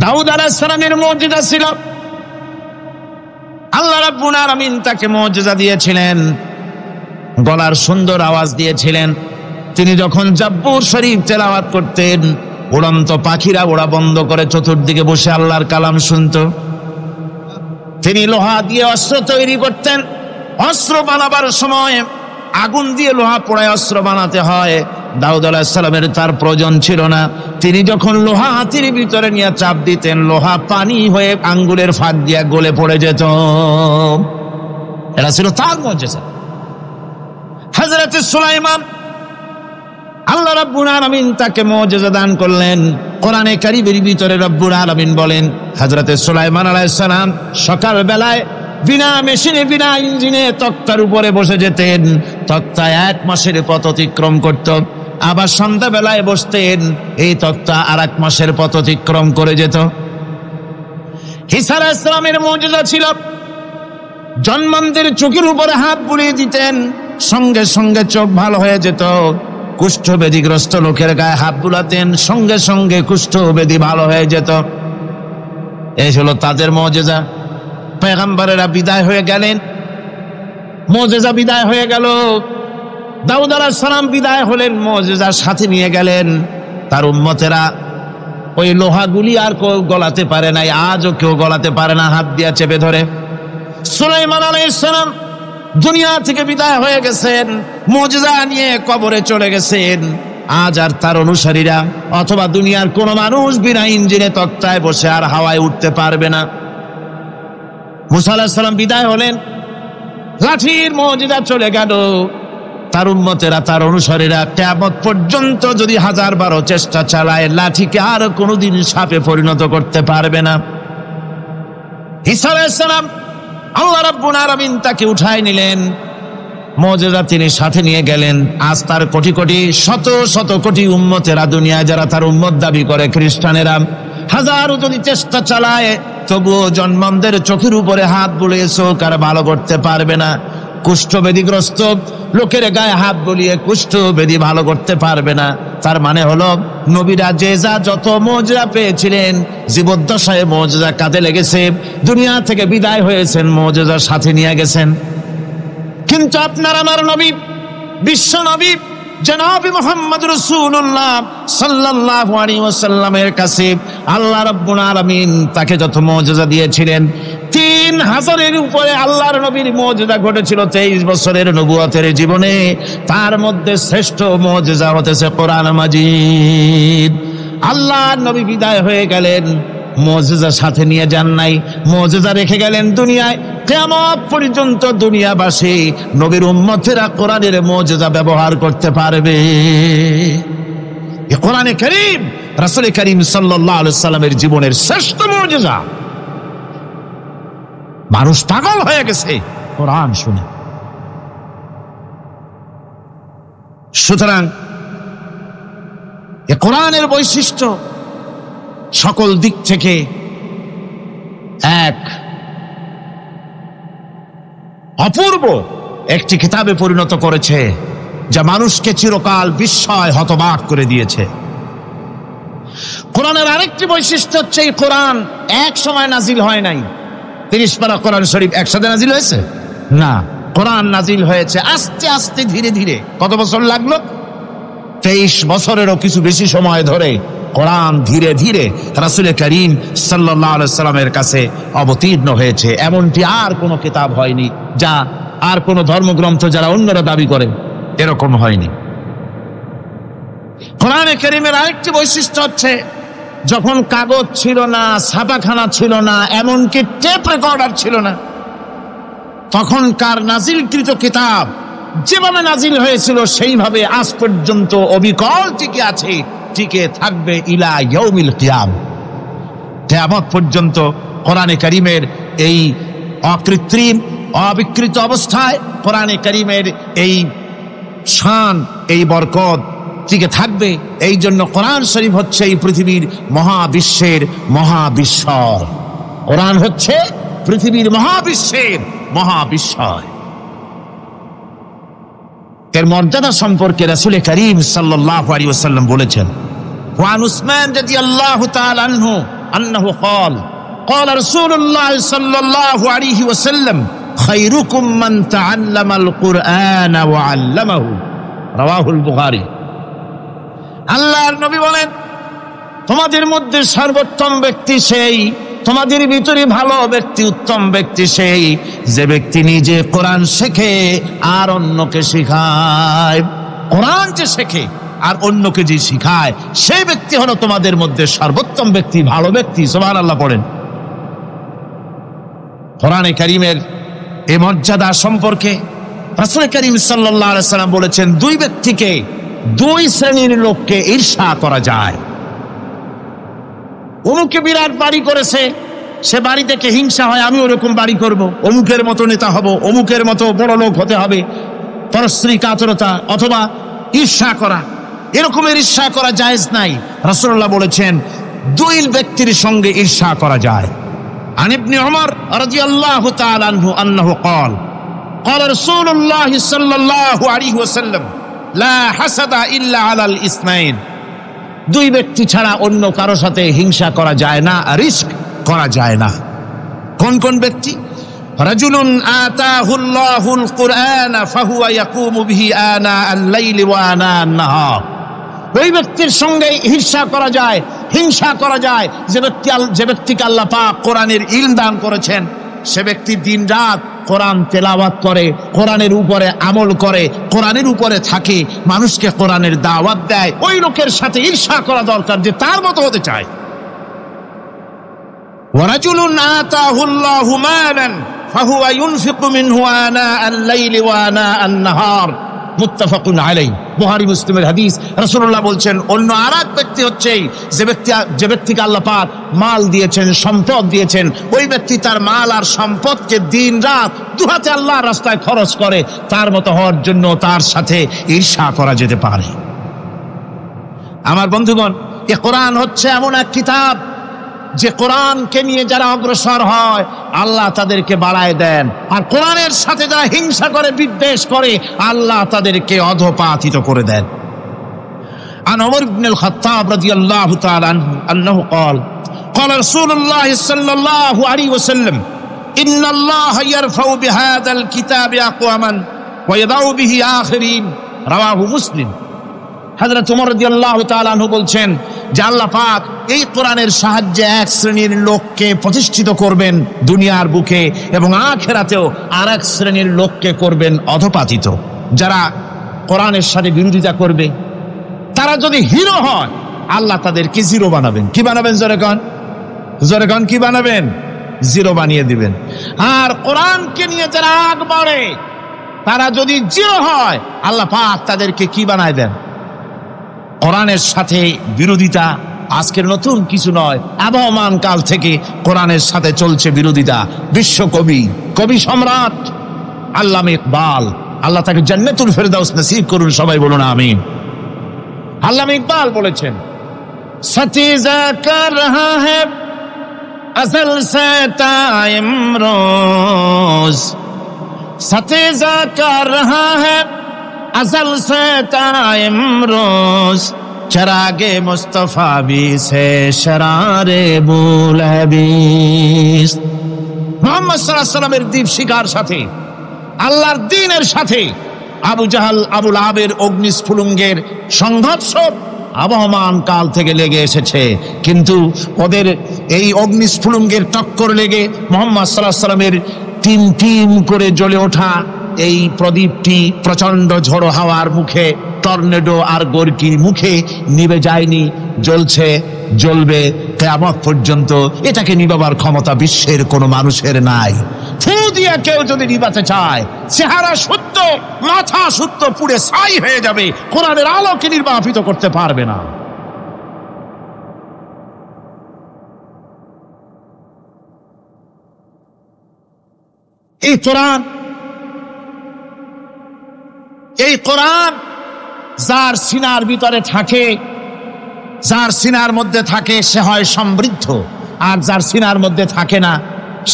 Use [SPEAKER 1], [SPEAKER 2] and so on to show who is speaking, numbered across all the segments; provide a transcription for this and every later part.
[SPEAKER 1] দাউদ আলাইহিস সালামের মুজিজা ছিল, আল্লাহ রাব্বুল আলামিন তাকে মুজিজা দিয়েছিলেন, গলার সুন্দর আওয়াজ দিয়েছিলেন। তিনি যখন জাব্বুর শরীফ তেলাওয়াত করতেন, উড়ন্ত পাখিরা ওড়া বন্ধ করে চতুর্দিকে বসে আল্লাহর কালাম শুনত। তিনি লোহা দিয়ে অস্ত্র তৈরি করতেন। অস্ত্র বানাবার সময় আগুন দিয়ে লোহা পোড়ায় অস্ত্র বানাতে হয়। দাউদ আলাইহিস সালামের তার প্রয়োজন ছিল না। তিনি যখন লোহা হাতির ভিতরে নিয়ে চাপ দিতেন, লোহা পানি হয়ে আঙ্গুলের ফাঁক দিয়ে গলে পড়ে যেত। এটা ছিল তার মুজিজা। হযরত সুলাইমান, আল্লাহ রাব্বুল আলামিন তাকে মুজিজা দান করলেন। কোরআনে কারীমের ভিতরে রব্বুল আলামিন বলেন, হযরত সুলাইমান আলাইহিস সালাম সকাল বেলায় বিনা মেশিনে বিনা ইঞ্জিনে তক্তার উপরে বসে যেতেন। তক্তা 1 মাসের পথ অতিক্রম করত। আবার সন্ধ্যা বেলায় বসতেন, এই তক্তা আর 1 মাসের পথ অতিক্রম করে যেত। ঈসা আলাইহিস সালামের মুজিজা ছিল, জন্মান্ধের চোখের উপরে হাত বুলিয়ে দিতেন, সঙ্গে সঙ্গে চোখ ভালো হয়ে যেত। কুষ্ঠব্যাধিগ্রস্ত লোকের গায়ে হাত বুলাতেন, সঙ্গে সঙ্গে কুষ্ঠব্যাধি ভালো হয়ে যেত। এই হলো তাদের মুজিজা। পয়গম্বরেরা বিদায় হয়ে গেলেন, মুজিজা বিদায় হয়ে গেল। দাউদ আলাইহিস সালাম বিদায় হলেন, মুজিজা সাথে নিয়ে গেলেন। তার উম্মতেরা ওই লোহাগুলি আর কেউ গলাতে পারে নাই, আজও কেউ গলাতে পারে না, হাত দিয়া চেপে ধরে। সুলাইমান আলাইহিস সালাম দুনিয়া থেকে বিদায় হয়ে গেছেন, মুজিজা নিয়ে কবরে চলে গেছেন। আজ আর তার অনুসারীরা অথবা দুনিয়ার কোন মানুষ বিনা ইঞ্জিনে তক্তায় বসে আর হাওয়ায় উঠতে পারবে না। মুসা আলাইহিস সালাম বিদায় হলেন, লাঠির মুজিজা চলে গেল। তার উম্মতেরা, তার অনুসারীরা কিয়ামত পর্যন্ত যদি 1000 চেষ্টা চালায়, লাঠিকে আর কোনোদিন সাপে পরিণত করতে পারবে না। ঈসা আলাইহিস সালাম, আল্লাহ রাব্বুল আলামিন তাকে উঠায় নিলেন, মুজিজা তিনি সাথে নিয়ে গেলেন। আজ তার কোটি কোটি শত শত কোটি উম্মতেরা দুনিয়ায় যারা তার উম্মত দাবি করে, খ্রিস্টানেরা 1000 যদি চেষ্টা চালায়, তবুও জন্মান্ধের চোখের উপরে হাত বুলিয়ে চোখ আর ভালো করতে পারবে না। কুষ্ঠব্যাধিগ্রস্ত লোকের গায়ে হাত বুলিয়ে কুষ্ঠব্যাধি ভালো করতে পারবে না। তার মানে হলো, নবীরা যে যা যত মুজিজা পেয়েছিলেন, জীবদ্দশায় মুজিজা কাঁধে লেগেছে, দুনিয়া থেকে বিদায় হয়েছেন, মুজিজার সাথে নিয়ে গেছেন। কিন্তু আপনার আমার নবী, বিশ্ব নবী জনাব মুহাম্মদ রাসূলুল্লাহ সাল্লাল্লাহু আলাইহি ওয়াসাল্লামের কাছে আল্লাহ রাব্বুল আলামিন তাকে যত মুজিজা দিয়েছিলেন, 3000-এর উপরে আল্লাহর নবীর মুজিজা ঘটেছিল 23 বছরের নবুয়তের জীবনে। তার মধ্যে শ্রেষ্ঠ মুজিজা হতেছে কোরআন মাজিদ। আল্লাহর নবী বিদায় হয়ে গেলেন, মুজিজা সাথে নিয়ে যান নাই, মুজিজা রেখে গেলেন দুনিয়ায়। কিয়ামত পর্যন্ত দুনিয়াবাসী, নবীর উম্মতেরা কোরআনের মুজিজা ব্যবহার করতে পারবে। এই কোরআনে কারীম রাসূল করিম সাল্লাল্লাহু আলাইহি ওয়াসাল্লামের জীবনের শ্রেষ্ঠ মুজিজা। মানুষ পাগল হয়ে গেছে কোরআন শুনে। সুতরাং এই কোরআনের বৈশিষ্ট্য সকল দিক থেকে এক অপূর্ব একটি কিতাবে পরিণত করেছে, যা মানুষকে চিরকাল বিস্ময় হতবাক করে দিয়েছে। কোরআনের আরেকটি বৈশিষ্ট্য হচ্ছে, এই কোরআন এক সময় নাজিল হয় নাই। 30 পারা কোরআন শরীফ একসাথে নাজিল হয়েছে না, কোরআন নাজিল হয়েছে আস্তে আস্তে, ধীরে ধীরে। কত বছর লাগলো? 23 বছরেরও কিছু বেশি সময় ধরে কোরআন ধীরে ধীরে রাসূল করিম সাল্লাল্লাহু আলাইহি ওয়াসাল্লামের কাছে অবতীর্ণ হয়েছে। এমনটি আর কোনো কিতাব হয়নি, যা আর কোনো ধর্মগ্রন্থ যারা অন্যরা দাবি করে এরকম হয়নি। কোরআনে কারীমের আরেকটি বৈশিষ্ট্য হচ্ছে, যখন কাগজ ছিল না, ছাপাখানা ছিল না, এমনকি টেপ রেকর্ডার ছিল না, তখনকার নাজিলকৃত কিতাব যেভাবে নাজিল হয়েছিল সেইভাবে আজ পর্যন্ত অবিকল টিকে আছে, টিকে থাকবে ইলা ইয়াউমিল কিয়াম। কিয়ামত পর্যন্ত কোরআনে কারীমের এই অকৃত্রিম অবিকৃত অবস্থায় কোরআনে কারীমের এই শান, এই বরকত টিকে থাকবে। এই জন্য কোরআন শরীফ হচ্ছে এই পৃথিবীর মহাবিশ্বের মহাবিস্ময়। কোরআন হচ্ছে পৃথিবীর মহাবিশ্বের মহাবিস্ময়। এর মর্যাদা সম্পর্কে রাসূল করিম সাল্লাল্লাহু আলাইহি ওয়াসাল্লাম বলেছেন, ওয়ান উসমান রাদিয়াল্লাহু তাআলা আনহু أنه قال رسول الله صلى الله عليه وسلم خيركم من تعلم القرآن وعلمه رواه البخاري আল্লাহর নবী বলেন তোমাদের মধ্যে সর্বোত্তম ব্যক্তি সেই, তোমাদের ভিতরে ভালো ব্যক্তি, উত্তম ব্যক্তি সেই যে ব্যক্তি নিজে কোরআন শেখে আর অন্যকে শেখায়। কোরআন যে শেখে আর অন্যকে যে শিখায় সেই ব্যক্তি হলো তোমাদের মধ্যে সর্বোত্তম ব্যক্তি, ভালো ব্যক্তি। সুবহানাল্লাহ পড়েন। কোরআনে কারীমের এই মর্যাদা সম্পর্কে রাসূল করিম সাল্লাল্লাহু আলাইহি সাল্লাম বলেছেন, দুই ব্যক্তিকে, দুই শ্রেণীর লোককে ঈর্ষা করা যায়। অমুকে বিরাট বাড়ি করেছে, সে বাড়ি থেকে হিংসা হয়, আমি ওরকম বাড়ি করব, অমুকের মতো নেতা হব, অমুকের মতো বড় লোক হতে হবে। পরস্ত্রী কাতরতা অথবা ঈর্ষা করা, এরকমের ঈর্ষা করা জায়েজ নাই। রাসূলুল্লাহ বলেছেন দুই ব্যক্তির সঙ্গে ঈর্ষা করা যায়। عن ابن عمر رضي الله تعالى عنه أنه قال رسول الله صلى الله عليه وسلم لا حسد إلا على الاثنين দুই ব্যক্তি ছাড়া অন্য কারো সাথে হিংসা করা যায় না, রিস্ক করা যায় না। কোন কোন ব্যক্তি? রাজুলুন আতাহুল্লাহুল কুরআন ফাহুয়া ইয়াকুমু বিহি আনা আল-লাইলি ওয়া আনা আন-নাহার। ওই ব্যক্তির সঙ্গে ঈর্ষা করা যায়, হিংসা করা যায় যে ব্যক্তিকে আল্লাহ পাক কোরআনের ইলম দান করেছেন, সে ব্যক্তি দিন রাত কোরআন তেলাওয়াত করে, কোরআনের উপরে আমল করে, কোরআনের উপরে থাকে, মানুষকে কোরআনের দাওয়াত দেয়। ওই লোকের সাথে ঈর্ষা করা দরকার যে তার মতো হতে চায়। ওয়ারাজুলুন আতাহুল্লাহু মালান ফাহুয়া ইউনফিকু মিনহু আনা আল-লাইলি ওয়া আনা আন-নাহার মুত্তাফাকুন আলাইহি। বুখারী মুসলিমের হাদিস। রাসূলুল্লাহ বলছেন অন্য আরেক ব্যক্তি হচ্ছে যে ব্যক্তিকে আল্লাহ পাক মাল দিয়েছেন, সম্পদ দিয়েছেন, ওই ব্যক্তি তার মাল আর সম্পদকে দিন রাত দুহাতে আল্লাহর রাস্তায় খরচ করে। তার মতো হওয়ার জন্য তার সাথে ঈর্ষা করা যেতে পারে। আমার বন্ধুগণ, এ কোরআন হচ্ছে এমন এক কিতাব যে কোরআনকে নিয়ে যারা অগ্রসর হয় আল্লাহ তাদেরকে বাড়ায় দেন, আর কোরআনের সাথে যারা হিংসা করে, বিদ্বেষ করে, আল্লাহ তাদেরকে অধঃপাতিত করে দেন। عن عمر بن الخطاب رضي الله تعالى عنه أنه قال رسول الله صلى الله عليه وسلم إن الله يرفع بهذا الكتاب أقواما ويضع به آخرين رواه مسلم। হযরত ওমর রাদিয়াল্লাহু তাআলা আনহু বলছেন যে আল্লাহ পাক এই কোরআনের সাহায্যে এক শ্রেণীর লোককে প্রতিষ্ঠিত করবেন দুনিয়ার বুকে, এবং আখিরাতেও আরেক শ্রেণীর লোককে করবেন অধঃপাতিত। যারা কোরআনের সাথে বিরোধিতা করবে, তারা যদি হিরো হয় আল্লাহ তাদেরকে জিরো বানাবেন। কি বানাবেন? জোরে গান কি বানাবেন? জিরো বানিয়ে দিবেন। আর কোরআনকে নিয়ে যারা আগ বাড়ে, তারা যদি জিরো হয় আল্লাহ পাক তাদেরকে কি বানায় দেন? কোরআনের সাথে বিরোধিতা আজকের নতুন কিছু নয়, আবহমান কাল থেকে কোরআনের সাথে চলছে বিরোধিতা। বিশ্বকবি, কবি সম্রাট আল্লামা ইকবাল, আল্লাহ তাকে জান্নাতুল ফেরদাউস নসিব করুন, সবাই বলুন আমিন। আল্লামা ইকবাল বলেছেন, সতীজা কর রহা হ্যায় আসল সে টাইম রোজ, সতীজা কর রহা হ্যায় আসল সে টাইম রোজ, চরাগে মুস্তফা বি সে শরারে বুলহবিস। মুহাম্মদ সাল্লাল্লাহু আলাইহি ওয়াসাল্লামের দীপ শিখার সাথে, আল্লাহর দ্বীনের সাথে আবু জাহাল, আবু লাহাবের অগ্নিস্ফুলিঙ্গের সংঘর্ষ আবহমান কাল থেকে লেগে এসেছে। কিন্তু ওদের এই অগ্নিস্ফুলিঙ্গের টক্কর লেগে মুহাম্মদ সাল্লাল্লাহু আলাইহি ওয়াসাল্লামের টিম টিম করে জ্বলে ওঠা এই প্রদীপটি প্রচন্ড ঝড়ো হাওয়ার মুখে, টর্নেডো আর গর্কির মুখে নিভে যায়নি, জ্বলছে, জ্বলবে কিয়ামত পর্যন্ত। এটাকে নিভাবার ক্ষমতা বিশ্বের কোনো মানুষের নাই। ফু দিয়ে কেউ যদি নিভাতে চায়, চেহারা শুদ্ধ, মাথা শুদ্ধ, পুড়ে ছাই হয়ে যাবে, কোরআনের আলোকে নির্বাপিত করতে পারবে না। এই কোরআন যার সিনার ভিতরে থাকে, যার সিনার মধ্যে থাকে সে হয় সমৃদ্ধ, আর যার সিনার মধ্যে থাকে না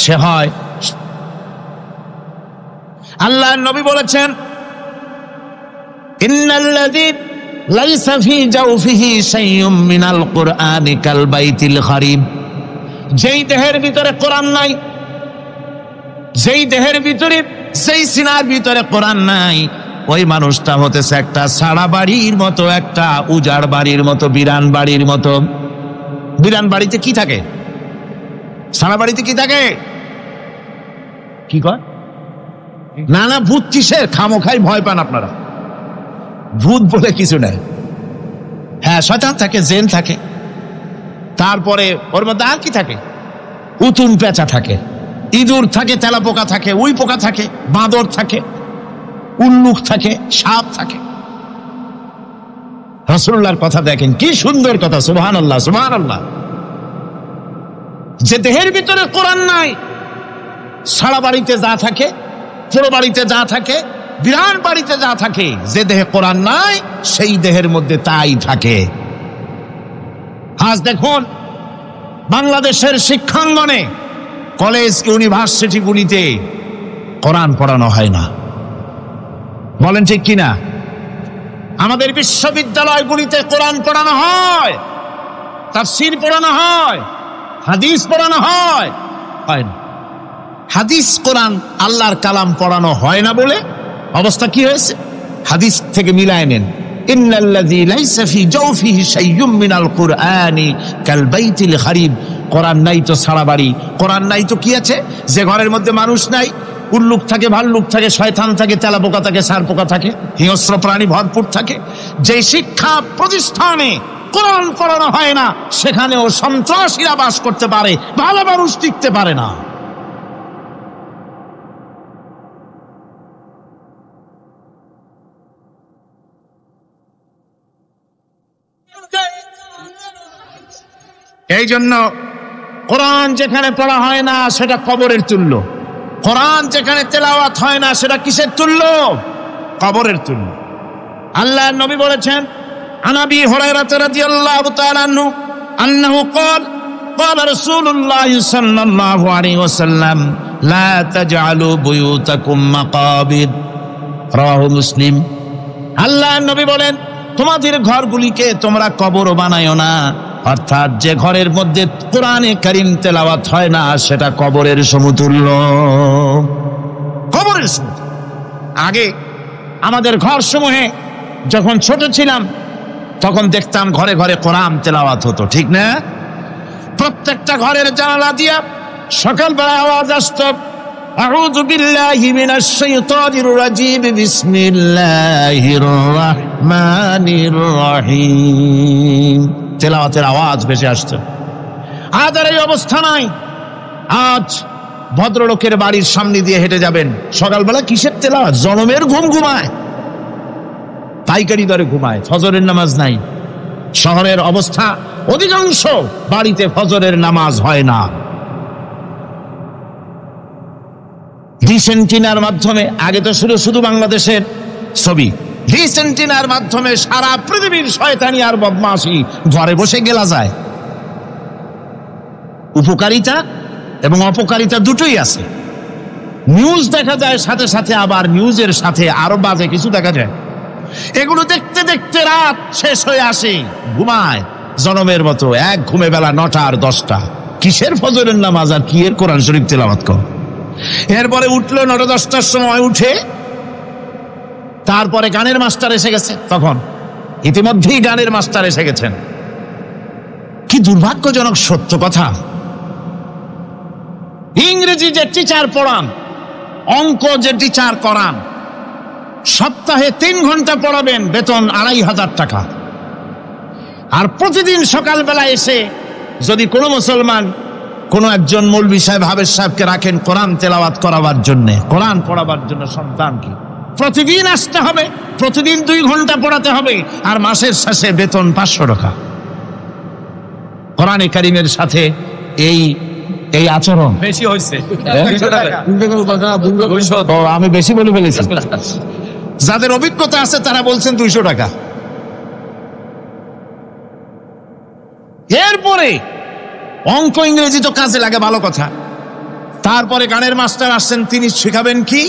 [SPEAKER 1] সে হয়। আল্লাহর নবী বলেছেন, ইন্নাল্লাযী লাইসা ফী জাওফিহি শাইউম মিনাল কুরআনি কাল বাইতিল খারিব যেই দেহের ভিতরে কোরআন নাই, যেই দেহের ভিতরে, যেই সিনার ভিতরে কোরআন নাই, ওই মানুষটা হতেছে একটা সারা বাড়ির মতো, একটা উজাড় বাড়ির মতো, বিরান বাড়ির মতো। বিরান বাড়িতে কি থাকে? সারা বাড়িতে কি থাকে? কি কয়? না না, ভূত কিসের? খামোখাই ভয় পান আপনারা। ভূত বলে কিছু নাই। হ্যাঁ, শয়তান থাকে, জিন থাকে, তারপরে ওর মধ্যে আর কি থাকে? উতুন পেঁচা থাকে, ইঁদুর থাকে, তেলাপোকা থাকে, উই পোকা থাকে, বাঁদর থাকে, উল্লুক থাকে, সাপ থাকে। রাসূলুল্লাহর কথা দেখেন, কি সুন্দর কথা, সুবহানাল্লাহ সুবহানাল্লাহ। যে দেহের ভিতরে কোরআন নাই, সারা বাড়িতে যা থাকে, পুরো বাড়িতে যা থাকে, বিরান বাড়িতে যা থাকে, যে দেহে কোরআন নাই সেই দেহের মধ্যে তাই থাকে। আজ দেখুন বাংলাদেশের শিক্ষাঙ্গনে, কলেজ ইউনিভার্সিটিগুলিতে কোরআন পড়ানো হয় না, বলেন ঠিক কিনা? আমাদের বিশ্ববিদ্যালয়গুলিতে কোরআন পড়ানো হয়, তাফসীর পড়ানো হয়, হাদিস পড়ানো হয়, হয় না। হাদিস কোরআন আল্লাহর কালাম পড়ানো হয় না বলে অবস্থা কি হয়েছে? হাদিস থেকে মিলায় নেন, ইন্নাল্লাযী লাইসা ফি জাওফিহি শাইয়্যুম মিনাল কুরআনি কাল বাইতিল খারিব। কোরআন নাই তো সারা বাড়ি, কোরআন নাই তো কি আছে? যে ঘরের মধ্যে মানুষ নাই, উল্লুক থাকে, ভাল্লুক থাকে, শয়তান থাকে, তেলাপোকা থাকে, সারপোকা থাকে, হিংস্র প্রাণী ভরপুর থাকে। যে শিক্ষা প্রতিষ্ঠানে কোরআন পড়ানো হয় না, সেখানেও সন্ত্রাসীরা বাস করতে পারে, ভালো মানুষ টিকতে পারে না। এই জন্য কোরআন যেখানে পড়া হয় না সেটা কবরের তুল্য, কোরআন যেখানে তেলাওয়াত হয় না সেটা কিসের তুল্য? কবরের তুল্য। আল্লাহর নবী বলেছেন, আনাবি হুরায়রা রাদিয়াল্লাহু তাআলা আনহু আন্নাহু ক্বাল ক্বালা রাসূলুল্লাহ সাল্লাল্লাহু আলাইহি ওয়াসাল্লাম লা তাজআলু বুয়ুতাকুম মাকাবির, রাওয়াহু মুসলিম। আল্লাহর নবী বলেন, তোমাদের ঘরগুলিকে তোমরা কবর বানায়ো না। অর্থাৎ যে ঘরের মধ্যে কোরআনে কারীম তেলাওয়াত হয় না সেটা কবরের সমতুল্য, কবরের সমতুল্য। আগে আমাদের ঘর সমূহে যখন ছোট ছিলাম তখন দেখতাম ঘরে ঘরে কোরআন তেলাওয়াত হতো, ঠিক না? প্রত্যেকটা ঘরের জানালা দিয়া সকালবেলা আওয়াজ আসতো, আউযু বিল্লাহি মিনাশ শাইতানির রাজীম, বিসমিল্লাহির রাহমানির রহিম। তেলাওয়াতের আওয়াজ ভেসে আসছে। আজ আর এই অবস্থা নাই। আজ ভদ্রলোকের বাড়ির সামনে দিয়ে হেঁটে যাবেন, সকালবেলা কিসের তেলাওয়াত? জনমের ঘুম ঘুমায়, পাইকারি দরে ঘুমায়, ফজরের নামাজ নাই। শহরের অবস্থা, অধিকাংশ বাড়িতে ফজরের নামাজ হয় না। ডিসেন্টিনার মাধ্যমে, আগে তো শুধু বাংলাদেশের ছবি, ডিসেন্টিনার মাধ্যমে সারা পৃথিবীর শয়তানি আর বদমাশি ঘরে বসে গেলা যায়। উপকারিতা এবং অপকারিতা দুটোই আছে। নিউজ দেখা যায় সাথে সাথে, আবার নিউজের সাথে আরো বাজে কিছু দেখা যায়। এগুলো দেখতে দেখতে রাত শেষ হয়ে আসে, ঘুমায় জনমের মতো, এক ঘুমে বেলা 9টা আর 10টা। কিসের ফজরের নামাজ আর কি এর কোরআন শরীফ তেলাওয়াত কর? এরপরে উঠলো 9টা 10টার সময়, উঠে তারপরে গানের মাস্টার এসে গেছে। তখন ইতিমধ্যেই গানের মাস্টার এসে গেছেন। কি দুর্ভাগ্যজনক সত্য কথা। ইংরেজি যে টিচার পড়ান, অঙ্ক যে টিচার করান, সপ্তাহে 3 ঘন্টা পড়াবেন, বেতন 2500 টাকা। আর প্রতিদিন সকালবেলা এসে যদি কোনো মুসলমান, কোনো একজন মৌলভী সাহেব, হাফেজ সাহেবকে রাখেন কোরআন তেলাওয়াত করাবার জন্য, কোরআন পড়াবার জন্য সন্তানকে, প্রতিদিন আসতে হবে, প্রতিদিন 2 ঘন্টা পড়াতে হবে, আর মাসের শেষে বেতন 500 টাকা। কোরআনে কারীমের সাথে এই আচরণ বেশি হয়েছে। আমি বেশি বলে ফেলেছি। যাদের অভিজ্ঞতা আছে তারা বলছেন 200 টাকা। এরপরে অঙ্ক ইংরেজি তো কাজে লাগে, ভালো কথা। তারপরে গানের মাস্টার আসছেন, তিনি শেখাবেন কি?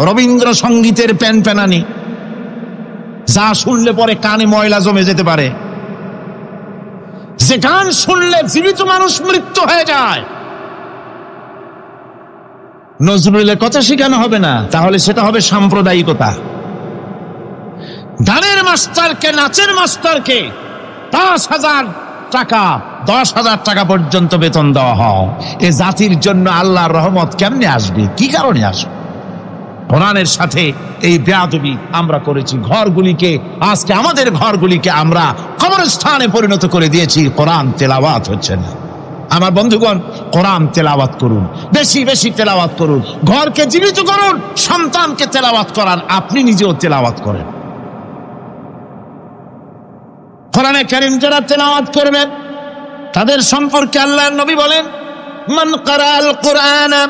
[SPEAKER 1] রবীন্দ্রসঙ্গীতের প্যানপ্যানানি, যা শুনলে পরে কানে ময়লা জমে যেতে পারে, যে গান শুনলে জীবিত মানুষ মৃত্যু হয়ে যায়। নজরুলের কথা শেখানো হবে না, তাহলে সেটা হবে সাম্প্রদায়িকতা। গানের মাস্টারকে, নাচের মাস্টারকে 10,000 টাকা, 10,000 টাকা পর্যন্ত বেতন দেওয়া হয়। এ জাতির জন্য আল্লাহর রহমত কেমনে আসবে? কি কারণে আসবে? কোরআনের সাথে এই বেয়াদবি আমরা করেছি। ঘরগুলিকে, আজকে আমাদের ঘরগুলিকে আমরা কবরস্থানে পরিণত করে দিয়েছি। কোরআন তেলাওয়াত হচ্ছে না। আমার বন্ধুগণ, কোরআন তেলাওয়াত করুন, বেশি বেশি তেলাওয়াত করুন, ঘরকে জীবিত করুন, সন্তানকে তেলাওয়াত করান, আপনি নিজেও তেলাওয়াত করেন। কোরআনে কারীম যারা তেলাওয়াত করবেন তাদের সম্পর্কে আল্লাহর নবী বলেন, মান ক্বারাআল কুরআনা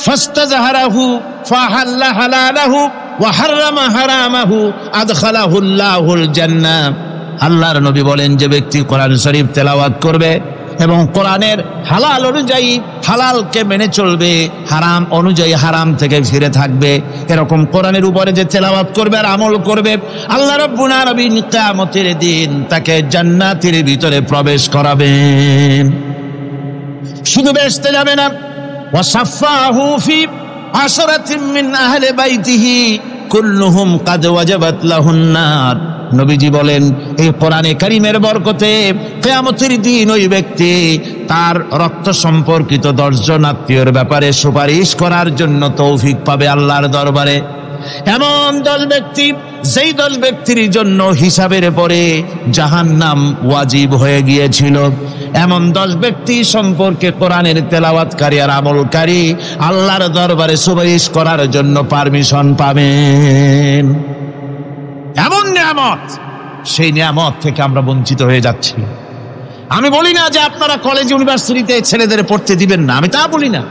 [SPEAKER 1] ফাস্তাযহারাহু ফাহাল্লা হালালাহু ওয়া হাররামা হারামাহু আদখালাহুল্লাহুল জান্নাহ। আল্লাহর নবী বলেন, যে ব্যক্তি কোরআন শরীফ তেলাওয়াত করবে এবং কোরআনের হালাল অনুযায়ী হালালকে মেনে চলবে, হারাম অনুযায়ী হারাম থেকে ফিরে থাকবে, এরকম কোরআনের উপরে যে তেলাওয়াত করবে আর আমল করবে, আল্লাহ রাব্বুল আলামিন কিয়ামতের দিন তাকে জান্নাতের ভিতরে প্রবেশ করাবেন। শুধু বেহেশতে যাবে না, ওয়াসাফাহু ফি আশরাতিন মিন আহলি বাইতিহি কুল্লুহুম কাদ ওয়াজাবাত লাহুন নার। নবীজি বলেন, এই কোরআনে কারীমের বরকতে কিয়ামতের দিন ওই ব্যক্তি তার রক্ত সম্পর্কিত 10 জন আত্মীয়র ব্যাপারে সুপারিশ করার জন্য তৌফিক পাবে আল্লাহর দরবারে। এমন 10 ব্যক্তি, যেই 10 ব্যক্তির জন্য হিসাবের পরে জাহান্নাম ওয়াজিব হয়ে গিয়েছিল, এমন 10 ব্যক্তি সম্পর্কে কোরআনের তেলাওয়াতকারী আর আমলকারী আল্লাহর দরবারে সুপারিশ করার জন্য পারমিশন পাবেন। এমন নিয়ামত, সেই নিয়ামত থেকে আমরা বঞ্চিত হয়ে যাচ্ছি। আমি বলি না যে আপনারা কলেজ ইউনিভার্সিটিতে ছেলেদের পড়তে দিবেন না, আমি তা বলি না।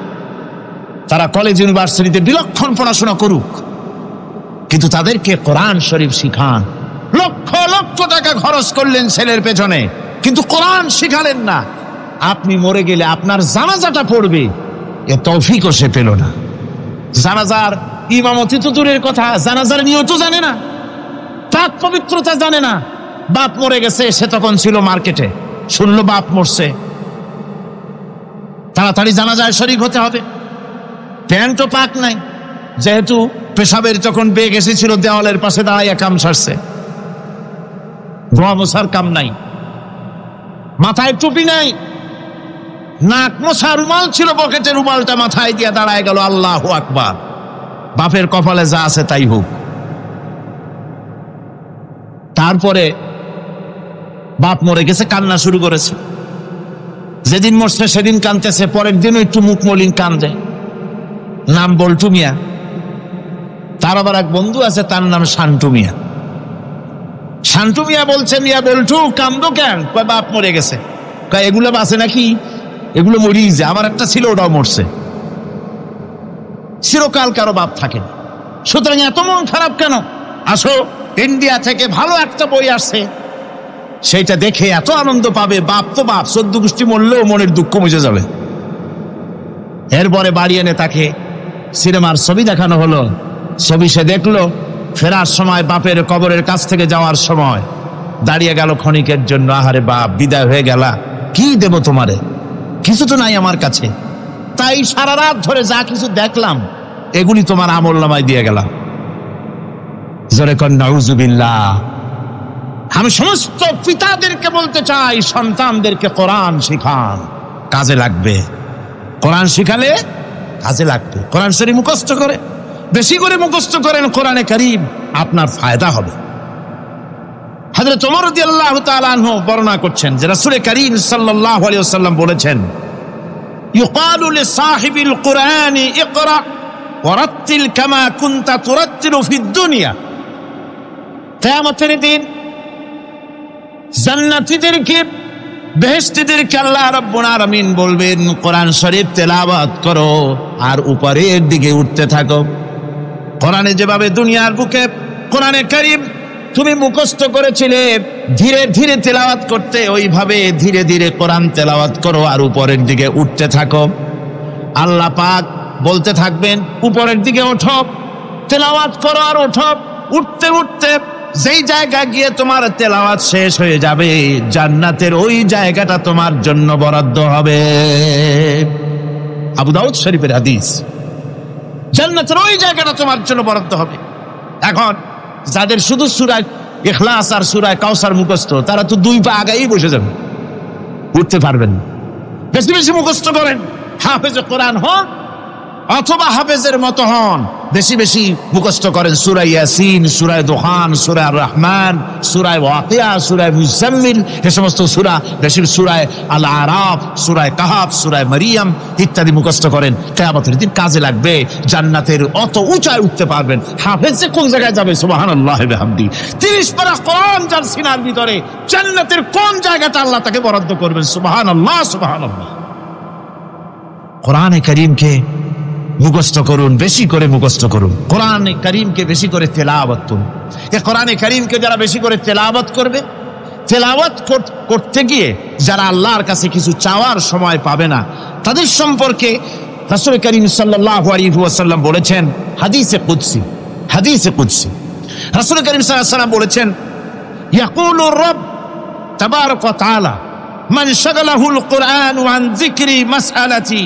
[SPEAKER 1] তারা কলেজ ইউনিভার্সিটিতে বিলক্ষণ পড়াশোনা করুক, কিন্তু তাদেরকে কোরআন শরীফ শিখান। লক্ষ লক্ষ টাকা খরচ করলেন ছেলের পেছনে, কিন্তু কোরআন শিখালেন না। আপনি মরে গেলে আপনার জানাজাটা পড়বে, এ তৌফিকও সে পেল না। জানাজার ইমামতি তো দূরের কথা, জানাজার নিয়ত জানে না, পাক পবিত্রতা জানে না। বাপ মরে গেছে, সে তখন ছিল মার্কেটে, শুনলো বাপ মরছে, তাড়াতাড়ি জানাজায় শরীক হতে হবে। প্যান্টও পাক নাই, যেহেতু পেশাবের যখন বেগ এসেছিল দেওয়ালের পাশে দাঁড়াইয়া কাম সারছে, ধোয়া মোছার কাম নাই, মাথায় টুপি নাই, নাক মোছা রুমাল ছিল পকেটে, রুমালটা মাথায় দিয়ে দাঁড়ায় গেল। আল্লাহু আকবার। বাপের কপালে যা আছে তাই হোক। তারপরে বাপ মরে গেছে, কান্না শুরু করেছে। যেদিন মরছে সেদিন কানতেছে, পরের দিনও একটু মুখ মলিন কান্দে। নাম বল্টু মিয়া। তার আবার এক বন্ধু আছে, তার নাম শান্টু মিয়া। শান্টু মিয়া বলছে, মিয়া বল্টু কান্দো কেন? কয় বাপ মরে গেছে। কয় এগুলো বাঁচে নাকি? এগুলো মরিয়ে যায়, আমার একটা ছিল ওটাও মরছে। চিরকাল কারো বাপ থাকে না, সুতরাং এত মন খারাপ কেন? আসো, ইন্ডিয়া থেকে ভালো একটা বই আসছে, সেইটা দেখে এত আনন্দ পাবে। বাপ তো বাপ, 14 গোষ্ঠী মরলেও মনের দুঃখ মুছে যাবে। এরপরে বাড়ি এনে তাকে সিনেমার ছবি দেখানো হলো। ছবি সে দেখলো, ফেরার সময় বাপের কবরের কাছ থেকে যাওয়ার সময় দাঁড়িয়ে গেল ক্ষণিকের জন্য। আহারে বাপ, বিদায় হয়ে গেলা, কি দেব তোমারে? কিছু তো নাই আমার কাছে, তাই সারা রাত ধরে যা কিছু দেখলাম এগুলি তোমার আমলনামায় দিয়ে গেলাম। জোরে কর নাউজুবিল্লাহ। আমি সমস্ত পিতাদেরকে বলতে চাই, সন্তানদেরকে কোরআন শিখান, কাজে লাগবে। কোরআন শিখালে কাজে লাগবে। কোরআন শরীফ মুখস্থ করে, বেশি করে মুখস্থ করেন কোরআনে কারীম, আপনার ফায়দা হবে। হযরত ওমর রাদিয়াল্লাহু তাআলা আনহু বর্ণনা করছেন যে রাসূল কারীম সাল্লাল্লাহু আলাইহি ওয়াসাল্লাম বলেছেন, ইউকালু লিসাহিবিল কুরআনি ইকরা ওয়ারাত্তিল কামা কুনতা তুরাত্তিলু ফিদ দুনিয়া। কিয়ামতের দিন জান্নাতীদেরকে, বেহেশতীদেরকে আল্লাহ রাব্বুল আলামিন বলবেন, কোরআন শরীফ তেলাওয়াত করো আর উপরের দিকে উঠতে থাকো। কোরআনে যেভাবে দুনিয়ার বুকে কোরআনে কারীম তুমি মুখস্থ করেছিলে, ধীরে ধীরে তেলাওয়াত করতে, ওইভাবে ধীরে ধীরে কোরআন তেলাওয়াত করো আর উপরের দিকে উঠতে থাকো। আল্লাহ পাক বলতে থাকবেন, উপরের দিকে ওঠো, তেলাওয়াত করো আর ওঠো। উঠতে উঠতে যেই জায়গা গিয়ে তোমার তেলাওয়াত শেষ হয়ে যাবে, জান্নাতের ওই জায়গাটা তোমার জন্য বরাদ্দ হবে। আবু দাউদ শরীফের হাদিস। জান্নাতের ওই জায়গাটা তোমার জন্য বরাদ্দ হবে। এখন যাদের শুধু সূরা ইখলাস আর সূরা কাউসার মুখস্থ, তারা তো 2 পা আগাই বসে যাবে, উঠতে পারবেন না। বেশি বেশি মুখস্থ করেন, হাফেজ কোরআন হন অথবা হাফেজের মতো হন। বেশি বেশি মুখস্থ করেন সূরা ইয়াসিন, সূরা দুখান, সূরা আর রহমান, সূরা ওয়াকিয়া, সূরা মুজাম্মিল, এই সমস্ত সূরা, বেশি সূরা আল আরাফ, সূরা কাহাফ, সূরা মারিয়াম ইত্যাদি মুখস্থ করেন। কিয়ামতের দিন কাজে লাগবে। জান্নাতের অত উঁচায় উঠতে পারবেন। হাফেজ যে কোন জায়গায় যাবে, সুবহানাল্লাহ ওয়া বিহামদি। 30 পারা কোরআন যার সিনার ভিতরে, জান্নাতের কোন জায়গাটা আল্লাহ তাকে বরাদ্দ করবেন। সুবহানাল্লাহ, সুবহানাল্লাহ। কোরআনে কারীমকে মুখস্থ করুন, বেশি করে মুখস্থ করুন। কোরআনে কারীমকে বেশি করে তেলাওয়াত করুন। এই কোরআনে কারীমকে যারা বেশি করে তেলাওয়াত করবে, তেলাওয়াত করতে গিয়ে যারা আল্লাহর কাছে কিছু চাওয়ার সময় পাবে না, তাদের সম্পর্কে রাসূল করিম সাল্লাল্লাহু আলাইহি ওয়াসাল্লাম বলেছেন হাদিসে কুদসি। হাদিসে কুদসি রাসূল করিম সাল্লাল্লাহু আলাইহি ওয়াসাল্লাম বলেছেন, ইয়াকুলু রব তাবারাক ওয়া তাআলা মান শাগালাহুল কুরআন আন যিকরি মাসআলাতি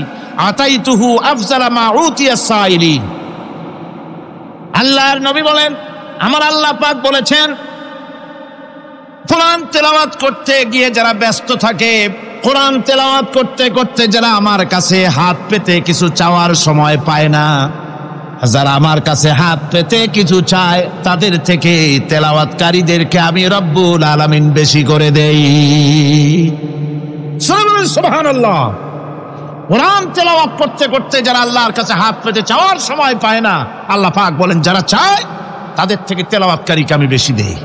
[SPEAKER 1] আতাইতুহু আফজালা মা উতিয়া সাইলিন। আল্লাহর নবী বলেন, আমার আল্লাহ পাক বলেছেন, কোরআন তেলাওয়াত করতে গিয়ে যারা ব্যস্ত থাকে, কোরআন তেলাওয়াত করতে করতে যারা আমার কাছে হাত পেতে কিছু চাওয়ার সময় পায় না, যারা আমার কাছে হাত পেতে কিছু চায়, তাদের থেকে তেলাওয়াতকারীদেরকে আমি রব্বুল আলামিন বেশি করে দেই। সুবহানাল্লাহ। কোরআন তেলাওয়াত করতে করতে যারা আল্লাহর কাছে হাত পেতে চাওয়ার সময় পায় না, আল্লাহ পাক বলেন যারা চায় তাদের থেকে তেলাওয়াতকারীকে আমি বেশি দেই।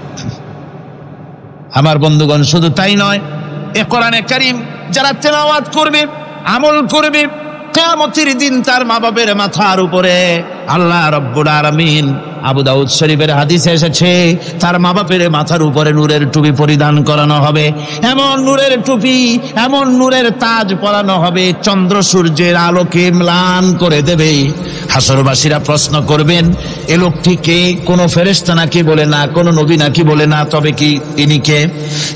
[SPEAKER 1] আমার বন্ধুগণ, শুধু তাই নয়, এ কোরআনে কারীম যারা তেলাওয়াত করবে, আমল করবে, কিয়ামতের দিন তার মা বাবার মাথার উপরে আল্লাহ রাব্বুল আলামিন, আবু দাউদ শরীফের হাদিসে এসেছে, তার মা বাপের মাথার উপরে নূরের টুপি পরিধান করানো হবে। এমন নূরের টুপি, এমন নূরের তাজ পরানো হবে, চন্দ্র সূর্যের আলোকে ম্লান করে দেবে। হাসরবাসীরা প্রশ্ন করবেন, এ লোকটি কে? কোনো ফেরেশতা নাকি? বলে না। কোনো নবী নাকি? বলে না। তবে কি তিনি কে?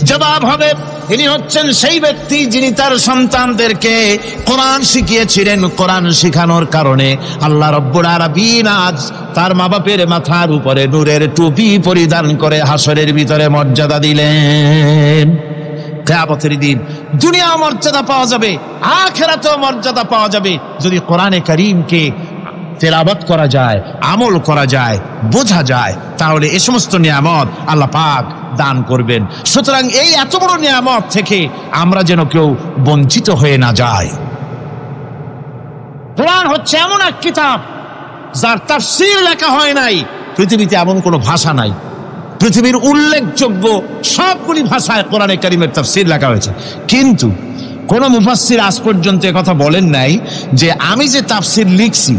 [SPEAKER 1] জবাব হবে, ইনি হচ্ছেন সেই ব্যক্তি যিনি তার সন্তানদেরকে কোরআন শিখিয়েছিলেন। কোরআন শিখানোর কারণে আল্লাহ রাব্বুল আলামিন আজ তার মা বাপের মাথার উপরে নূরের টুপি পরিধান করে হাসরের ভিতরে মর্যাদা দিলেন। কিয়ামতের দিন দুনিয়া মর্যাদা পাওয়া যাবে, আখিরাতেও মর্যাদা পাওয়া যাবে যদি কোরআনে কারীমকে তেলাওয়াত করা যায়, আমল করা যায়, বোঝা যায়, তাহলে এই সমস্ত নিয়ামত আল্লাহ পাক দান করবেন। সুতরাং এই এত বড় নিয়ামত থেকে আমরা যেন কেউ বঞ্চিত হয়ে না যায়। কোরআন হচ্ছে এমন এক কিতাব যার তাফসীর লেখা হয় নাই। পৃথিবীতে এমন কোনো ভাষা নাই, পৃথিবীর উল্লেখযোগ্য সবগুলি ভাষায় কোরআনে কারীমের তাফসীর লেখা হয়েছে, কিন্তু কোন মুফাসসির আজ পর্যন্ত কথা বলেন নাই যে আমি যে তাফসীর লিখছি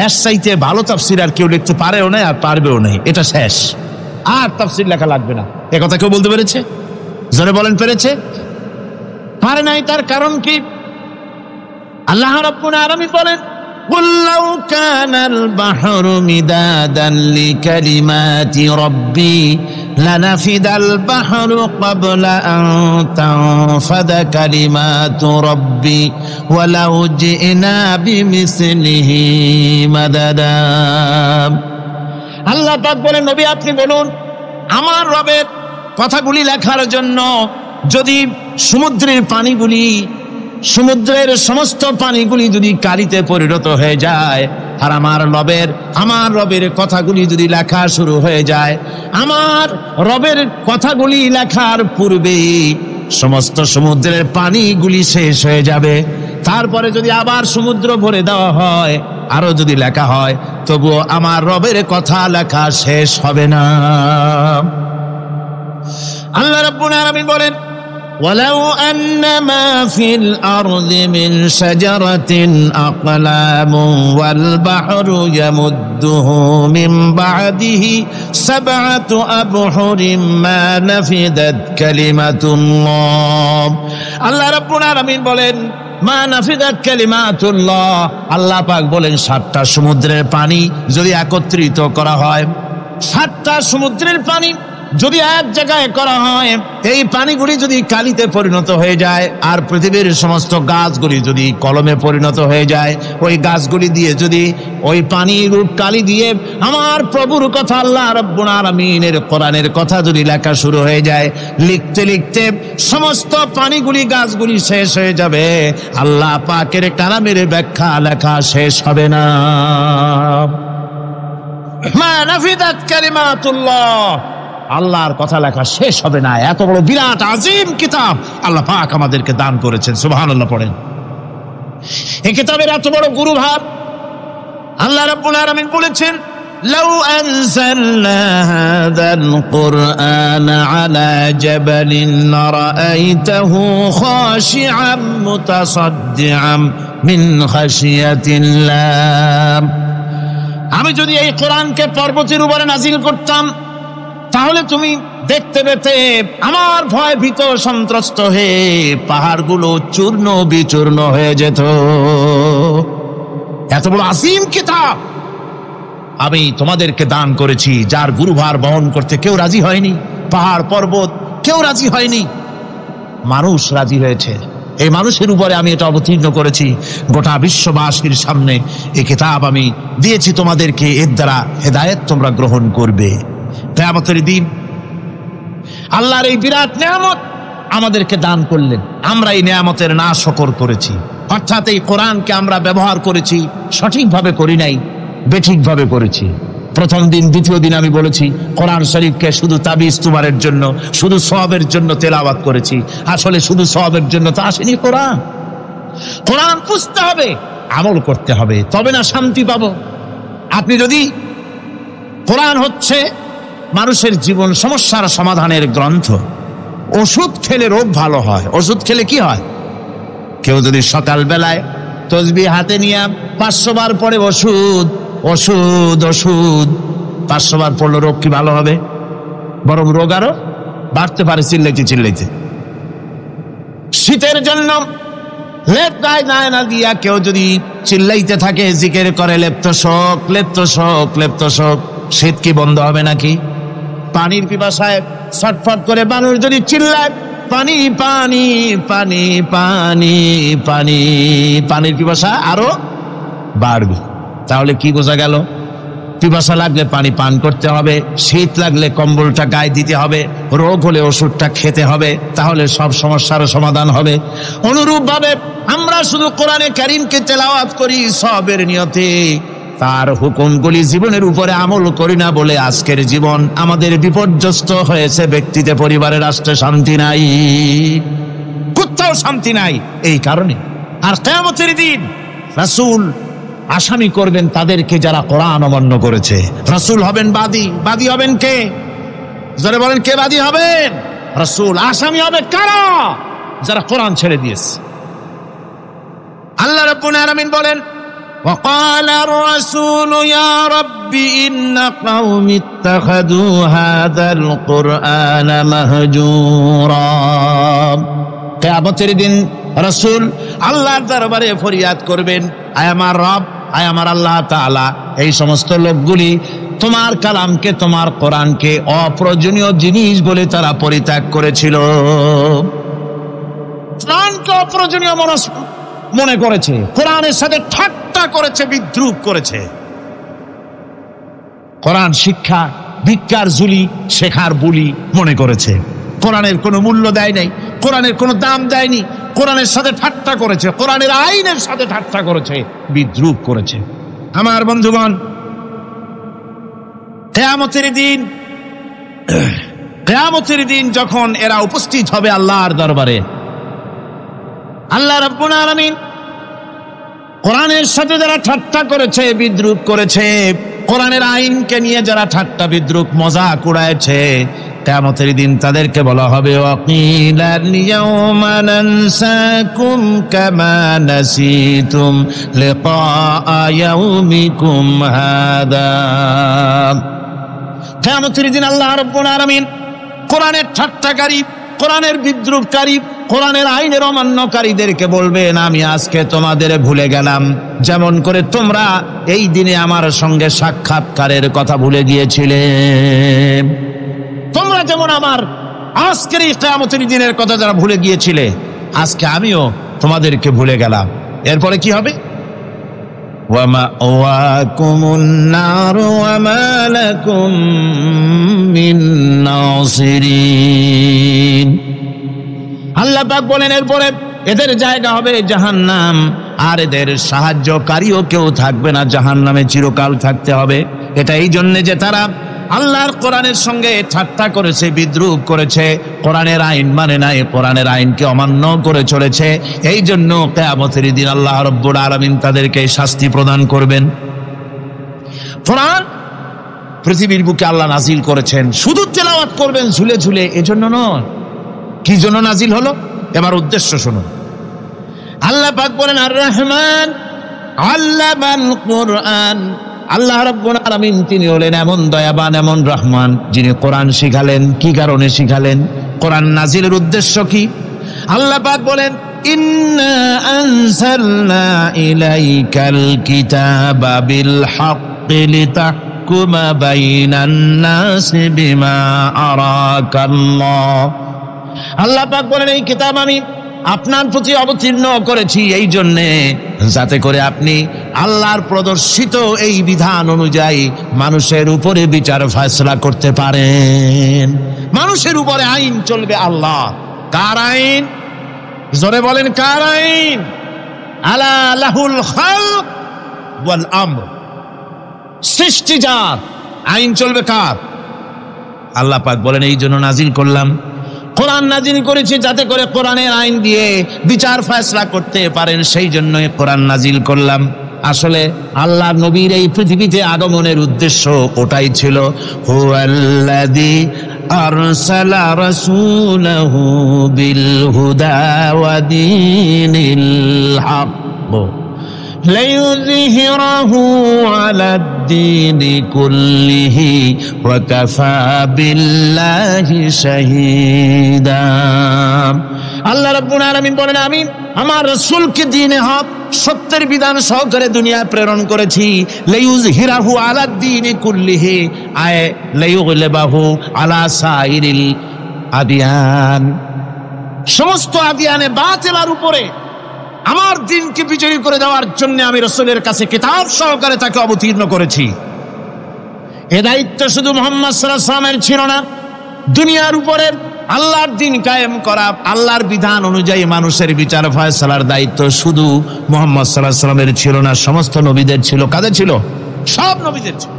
[SPEAKER 1] এর চাইতে ভালো তাফসীর আর কেউ লিখতে পারেও না, আর পারবেও না। এটা শেষ, আর তাফসীর লেখা লাগবে না। এ কথা কেউ বলতে পেরেছে? জোরে বলেন, পেরেছে? পারে নাই। তার কারণ কি? আল্লাহ রাব্বুল আলামিন বলেন, قُلْ لَوْ كَانَ الْبَحْرُ مِدَادًا لِكَلِمَاتِ رَبِّي لَنَفِدَ الْبَحْرُ قَبْلَ أَن تَنفَدَ كَلِمَاتُ رَبِّي وَلَوْ جِئْنَا بِمِثْلِهِ مَدَدًا। আল্লাহ পাক বলেন, নবী আপনি বলুন, আমার রবের কথাগুলি লেখার জন্য যদি সমুদ্রের পানিগুলি, সমুদ্রের সমস্ত পানিগুলি যদি কালিতে পরিণত হয়ে যায়, আর আমার রবের কথাগুলি যদি লেখা শুরু হয়ে যায়, আমার রবের কথাগুলি লেখার পূর্বে সমস্ত সমুদ্রের পানিগুলি শেষ হয়ে যাবে। তারপরে যদি আবার সমুদ্র ভরে দেওয়া হয়, আরো যদি লেখা হয়, তবুও আমার রবের কথা লেখা শেষ হবে না। আল্লাহ রাব্বুল আলামিন বলেন, وَلَوْ أَنَّ مَا فِي الْأَرْضِ مِنْ شَجَرَةٍ أَقْلَامٌ وَالْبَحْرُ يَمُدُّهُ مِنْ بَعْدِهِ سَبْعَةُ أَبْحُرٍ مَا نَفِدَتْ كَلِمَةُ اللَّهِ। আল্লাহ রাব্বুল আলামিন বলেন, মা নাফিদাত কালিমাতুল্লাহ। আল্লাহ পাক বলেন, 7টা সমুদ্রের পানি যদি একত্রিত করা হয়, 7টা সমুদ্রের পানি যদি এক জায়গায় করা হয়, এই পানিগুলি যদি কালিতে পরিণত হয়ে যায়, আর পৃথিবীর সমস্ত গাছগুলি যদি কলমে পরিণত হয়ে যায়, ওই গাছগুলি দিয়ে যদি ওই পানির রূপ কালি দিয়ে আমার প্রভুর কথা, আল্লাহ রাব্বুল আলামিনের কোরআনের কথা যদি লেখা শুরু হয়ে যায়, লিখতে লিখতে সমস্ত পানিগুলি গাছগুলি শেষ হয়ে যাবে, আল্লাহ পাকের কালামের ব্যাখ্যা লেখা শেষ হবে না। মা নাফিদাত কালিমাতুল্লাহ, আল্লাহর কথা লেখা শেষ হবে না। এত বড় বিরাট আজিম কিতাব আল্লাহ পাক আমাদেরকে দান করেছেন, সুবহানাল্লাহ পড়েন। এই কিতাবের এত বড় গুরুভার আল্লাহ রাব্বুল আলামিন বলেছেন, লাউ আনজালনা হাযাল কুরআন আলা জাবালিন লারাআইতাহু খাশিআম মুতাসাদ্দিআম মিন খাশিয়াতিল্লাহ। আমি যদি এই কোরআনকে পর্বতের উপরে নাজিল করতাম, তাহলে তুমি দেখতে পেতে আমার ভয় ভীত সন্ত্রস্ত হয়ে পাহাড়গুলো চূর্ণ বিচূর্ণ হয়ে যেত। এত বড় আসিম কিতাব আমি তোমাদেরকে দান করেছি, যার গুরুভার বহন করতে কেউ রাজি হয়নি, পাহাড় পর্বত কেউ রাজি হয়নি, মানুষ রাজি হয়েছে। এই মানুষের উপরে আমি এটা অবতীর্ণ করেছি, গোটা বিশ্ববাসীর সামনে এই কিতাব আমি দিয়েছি তোমাদেরকে, এর দ্বারা হেদায়েত তোমরা গ্রহণ করবে। কিয়ামতের দিন আল্লাহর এই বিরাট নিয়ামত আমাদেরকে দান করলেন, আমরা এই নিয়ামতের নাশকর করেছি, অর্থাৎ এই কোরআনকে আমরা ব্যবহার করেছি সঠিকভাবে করি নাই, বেঠিকভাবে করেছি। প্রথম দিন দ্বিতীয় দিন আমি বলেছি কোরআন শরীফকে শুধু তাবিজ তুমারের জন্য, শুধু সওয়াবের জন্য তেলাওয়াত করেছি। আসলে শুধু সওয়াবের জন্য তো আসেনি কোরআন। কোরআন বুঝতে হবে, আমল করতে হবে, তবে না শান্তি পাবো। আপনি যদি কোরআন হচ্ছে মানুষের জীবন সমস্যার সমাধানের গ্রন্থ, ওষুধ খেলে রোগ ভালো হয়। ওষুধ খেলে কি হয়? কেউ যদি সকাল বেলায় তসবিহ হাতে নিয়ে 500 বার পরে ওষুধ ওষুধ ওষুধ 500 বার পড়লো, রোগ কি ভালো হবে? বরং রোগ আরো বাড়তে পারে চিল্লাইতে চিল্লাইতে। শীতের জন্য লেপ গায়ে না দিয়া কেউ যদি চিল্লাইতে থাকে, জিকির করে লেপ্ত শোক লেপ্ত শোক লেপ্ত শোক, শীত কি বন্ধ হবে নাকি? পানির পিপাসায় ছটফট করে মানুষ যদি চিল্লায় পানি পানি পানি পানি পানি, পানির পিপাসা আরো বাড়বে। তাহলে কি বোঝা গেল? পিপাসা লাগলে পানি পান করতে হবে, শীত লাগলে কম্বলটা গায়ে দিতে হবে, রোগ হলে ওষুধটা খেতে হবে, তাহলে সব সমস্যার সমাধান হবে। অনুরূপ ভাবে আমরা শুধু কোরআনে কারীমকে তেলাওয়াত করি সওয়াবের নিয়তে, তার হুকুমগুলি জীবনের উপরে আমল করি না বলে আজকের জীবন আমাদের বিপর্যস্ত হয়েছে। ব্যক্তিতে, পরিবারে, রাষ্ট্রে শান্তি নাই, কোথাও শান্তি নাই এই কারণে। আর কিয়ামতের দিন রাসূল আসামি করবেন তাদেরকে যারা কোরআন অমান্য করেছে। রাসূল হবেন বাদী। বাদী হবেন কে? যারা বলেন কে বাদী হবেন? রাসূল। আসামি হবে কারা? যারা কোরআন ছেড়ে দিয়েছে। আল্লাহ রাব্বুল আলামিন বলেন, وقال الرسول يا رب إن قومي اتخذوا هذا القرآن مهجورا। কিয়ামতের দিন রাসূল আল্লাহর দরবারে ফরিয়াদ করবেন, আয় আমার রব, আয় আমার আল্লাহ তাআলা, এই সমস্ত লোকগুলি তোমার কালামকে, তোমার কোরআনকে অপ্রয়োজনীয় জিনিস বলে তারা পরিত্যাগ করেছিল। কোরআনকে অপ্রয়োজনীয় মনে করেছে, কোরআনের সাথে ঠাট্টা করেছে, বিদ্রুপ করেছে। কোরআন শিক্ষা ভিক্ষার ঝুলি, শেখার বুলি মনে করেছে। কোরআনের কোনো মূল্য দেয় নাই, কোরআনের কোনো দাম দেয়নি, কোরআনের সাথে ঠাট্টা করেছে, কোরআনের আইনের সাথে ঠাট্টা করেছে, বিদ্রুপ করেছে। আমার বন্ধুগণ, কিয়ামতের দিন যখন এরা উপস্থিত হবে আল্লাহর দরবারে, আল্লাহ রাব্বুল আলামিন কোরআনের সাথে যারা ঠাট্টা করেছে, বিদ্রুপ করেছে, কোরআনের আইনকে নিয়ে যারা ঠাট্টা বিদ্রুপ মজাক উড়াইছে, কিয়ামতের দিন তাদেরকে বলা হবে, ওয়াকিলাল ইয়াউমা নানসাকুম কামা নাসিতুম লিকা ইয়াউমিকুম হাদা। কিয়ামতের দিন আল্লাহ রাব্বুল আলামিন কোরআনের ঠাট্টাকারী, কোরআনের বিদ্রুপকারী, কোরআনের আইনের অমান্যকারীদেরকে বলবেন, আমি আজকে তোমাদের ভুলে গেলাম, যেমন করে তোমরা এই দিনে আমার সঙ্গে সাক্ষাৎকারের কথা ভুলে গিয়েছিলে। তোমরা যেমন আমার আজকের এই কিয়ামতের দিনের কথা যারা ভুলে গিয়েছিলে, আজকে আমিও তোমাদেরকে ভুলে গেলাম। এরপরে কি হবে? ওয়ামাওয়াকুমুন নার ওয়ামা লাকুম মিন নাসিরিন। আল্লাহ পাক বলেন এরপরে এদের জায়গা হবে জাহান্নাম, আর এদের সাহায্যকারীও কেউ থাকবে না, জাহান্নামে চিরকাল থাকতে হবে। এটা এই জন্য যে তারা আল্লাহর কোরআনের সঙ্গে ঠাট্টা করেছে, বিদ্রুপ করেছে, কোরআনের আইন মানে নাই, কোরআনের আইনকে অমান্য করে চলেছে। এই জন্য কিয়ামতের দিন আল্লাহ রাব্বুল আলামিন তাদেরকে শাস্তি প্রদান করবেন। কোরআন পৃথিবীর বুকে আল্লাহ নাজিল করেছেন, শুধু তেলাওয়াত করবেন ঝুলে ঝুলে, এজন্য নয়। কি জন্য নাজিল হলো? এবার উদ্দেশ্য শুনুন। আল্লাহ পাক বলেন আর রহমান আল্লামাল কোরআন। আল্লাহ রাব্বুল আলামিন তিনি হলেন এমন দয়াবান, এমন রহমান, যিনি কোরআন শিখালেন। কি কারণে শিখালেন? কোরআন নাজিলের উদ্দেশ্য কি? আল্লাহ পাক বলেন ইন্না আনজালনা ইলাইকাল কিতাবা বিল হাক্কি লিতাহকুমা বাইনান নাসি বিমা আরাকাল্লাহ। আল্লাহ পাক বলেন এই কিতাব আমি আপনার প্রতি অবতীর্ণ করেছি এই জন্যে যাতে করে আপনি আল্লাহর প্রদর্শিত এই বিধান অনুযায়ী মানুষের উপরে বিচার ফয়সালা করতে পারেন। মানুষের উপরে আইন চলবে আল্লাহ। কার আইন? জোরে বলেন কার আইন? আলা লাহুল খালক ওয়াল আমর। সৃষ্টি যার, আইন চলবে কার? আল্লাহ পাক বলেন এই জন্য নাজিল করলাম, কোরআন নাজিল করেছি যাতে করে কোরআনের আইন দিয়ে বিচার ফয়সালা করতে পারেন, সেই জন্যই কোরআন নাজিল করলাম। আসলে আল্লাহ নবীর এই পৃথিবীতে আগমনের উদ্দেশ্য ওটাই ছিল। হুয়াল্লাযী আরসালা রাসূলাহু বিল হুদা ওয়া দীনিল হক লিইয়ুযহিরাহু আলাদ-দীনি কুল্লিহি ওয়া কাফা বিল্লাহি শাহীদা। আল্লাহ রাব্বুল আলামিন বলেন আমি আমার রাসূলকে দ্বীনে হক, সত্যের বিধান সহকারে দুনিয়ায় প্রেরণ করেছি। লিইয়ুযহিরাহু আলাদ-দীনি কুল্লিহি আয় লিইয়ুগলিবাহু আলা সাইরিল আদিয়ান। সমস্ত আদিয়ানে বাতিলের উপরে আমার দ্বীনকে বিজয়ী করে দেওয়ার জন্য আমি রাসূলের কাছে কিতাব সহকারে তাকে অবতীর্ণ করেছি। এ দায়িত্ব শুধু মুহাম্মদ সাল্লাল্লাহু আলাইহি ওয়াসাল্লামের ছিল না, দুনিয়ার উপরে আল্লাহর দ্বীন কায়েম করা, আল্লাহর বিধান অনুযায়ী মানুষের বিচার ফয়সালার দায়িত্ব শুধু মুহাম্মদ সাল্লাল্লাহু আলাইহি ওয়াসাল্লামের ছিল না, সমস্ত নবীদের ছিল। কাদের ছিল? সব নবীদের ছিল।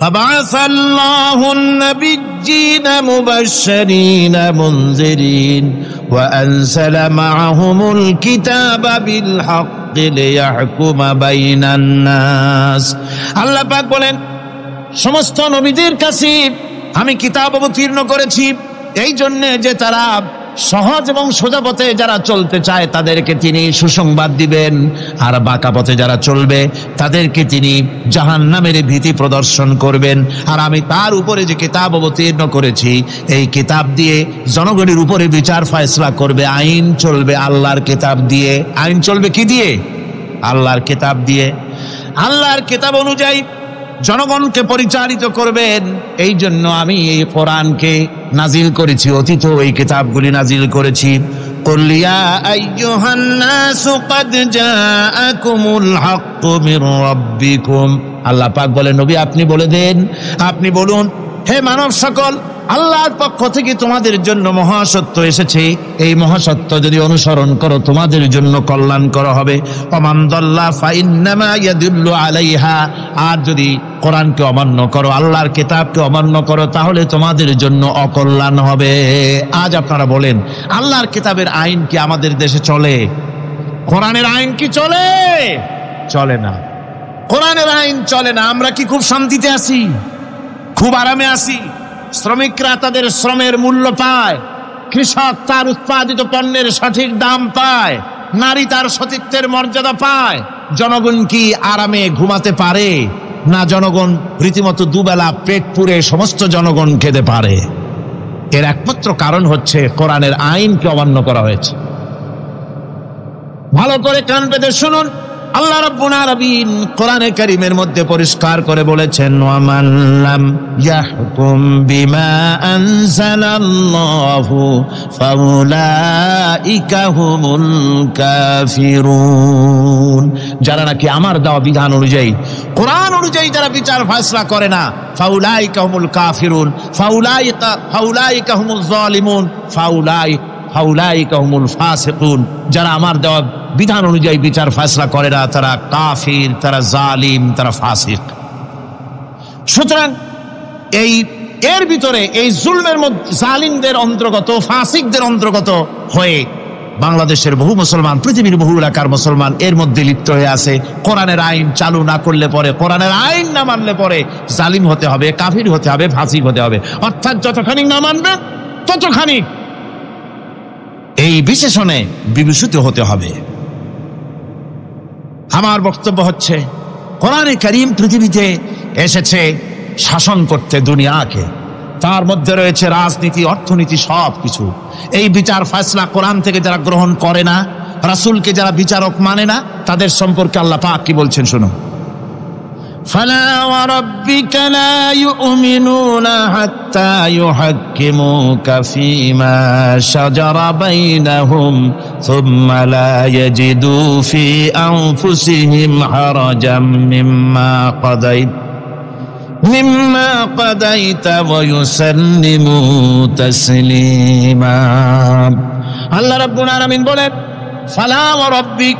[SPEAKER 1] فبعث الله النبيين مبشرين منذرين وأنزل معهم الكتاب بالحق ليحكم بين الناس। আল্লাহ পাক বলেন সমস্ত নবীদের কাছে আমি কিতাব অবতীর্ণ করেছি এই জন্য যে তারা সহজ এবং সোজা পথে যারা চলতে চায় তাদেরকে তিনি সুসংবাদ দিবেন, আর বাঁকা পথে যারা চলবে তাদেরকে তিনি জাহান্নামের ভীতি প্রদর্শন করবেন। আর আমি তার উপরে যে কিতাব অবতীর্ণ করেছি এই কিতাব দিয়ে জনগণের উপরে বিচার ফয়সালা করবে, আইন চলবে আল্লাহর কিতাব দিয়ে। আইন চলবে কি দিয়ে? আল্লাহর কিতাব দিয়ে। আল্লাহর কিতাব অনুযায়ী জনগণকে পরিচালিত করবেন। এই জন্য আমি এই কোরআনকে নাজিল করেছি, অতীত এই কিতাবগুলি নাজিল করেছি। কুল ইয়া আইয়ুহান নাসু ক্বাদ জাআকুমুল হাক্কু মির রাব্বিকুম। আল্লাহ পাক বলেন নবী আপনি বলে দেন, আপনি বলুন হে মানব সকল, আল্লাহর পক্ষ থেকে তোমাদের জন্য মহাসত্য এসেছে, এই মহাসত্য যদি অনুসরণ করো তোমাদের জন্য কল্যাণকর হবে। ওমান দাল্লা ফাইন্নামা ইয়াদুল্লু আলাইহা। আর যদি কোরআনকে অমান্য করো, আল্লাহর কিতাবকে অমান্য করো, তাহলে তোমাদের জন্য অকল্যাণ হবে। আজ আপনারা বলেন আল্লাহর কিতাবের আইন কি আমাদের দেশে চলে? কোরআনের আইন কি চলে? চলে না। কোরআনের আইন চলে না। আমরা কি খুব শান্তিতে আছি? খুব আরামে আছি? শ্রমিকরা তাদের শ্রমের মূল্য পায়, কৃষক তার উৎপাদিত পণ্যের সঠিক দাম পায়, নারী তার সতীত্বের মর্যাদা পায়। জনগণ কি আরামে ঘুমাতে পারে? না, জনগণ রীতিমতো দুবেলা পেট পুরে সমস্ত জনগণ খেতে পারে। এর একমাত্র কারণ হচ্ছে কোরআনের আইনকে অমান্য করা হয়েছে। ভালো করে কান পেতে শুনুন, আল্লাহ রাব্বুল আলামিন কোরআনে কারীমের মধ্যে পরিষ্কার করে বলেছেন, ওয়ামান লাম ইয়াহকুম বিমা আনজালাল্লাহু ফাউলাইকা হুমুল কাফিরুন। যারা নাকি আমার দেওয়া বিধান অনুযায়ী, কোরআন অনুযায়ী যারা বিচার ফয়সালা করে না, ফাউলাইকা হুমুল কাফিরুন, ফাউলাইকা হুমুল যালিমুন, ফাউলাইকা হুমুল ফাসিকুন। যারা আমার দেওয়া বিধান অনুযায়ী বিচার ফয়সালা করে না, তারা কাফির, তারা জালিম, তারা ফাসিক। সুতরাং এর ভিতরে এই জুলমের মধ্যে জালিমদের অন্তর্গত, ফাসিকদের অন্তর্গত হয়ে বাংলাদেশের বহু মুসলমান, পৃথিবীর বহু এলাকার মুসলমান এর মধ্যে লিপ্ত হয়ে আছে। কোরআনের আইন চালু না করলে পরে, কোরআনের আইন না মানলে পরে জালিম হতে হবে, কাফির হতে হবে, ফাসিক হতে হবে। অর্থাৎ যতখানি না মানবে ততখানি এই বিশেষণে বিভূষিত হতে হবে। আমার বক্তব্য হচ্ছে, কোরআনে কারীম পৃথিবীতে এসেছে শাসন করতে দুনিয়াকে। তার মধ্যে রয়েছে রাজনীতি, অর্থনীতি, সব কিছু। এই বিচার ফয়সালা কোরআন থেকে যারা গ্রহণ করে না, রাসূলকে যারা বিচারক মানে না, তাদের সম্পর্কে আল্লাহ পাক কি বলছেন শুনো। ফালা ওয়া রাব্বিকা লা ইউমিনুনা হাত্তা ইউহাক্কিমুকা ফীমা শাজারা বাইনাহুম সুম্মা লা ইয়াজিদু ফী আনফুসিহিম হারাজাম মিম্মা কাদাইতা ওয়া ইউসাল্লিমু তাসলিমা। আল্লাহ রাব্বুল আলামিন বলেন, ফালা ওয়া রাব্বিক,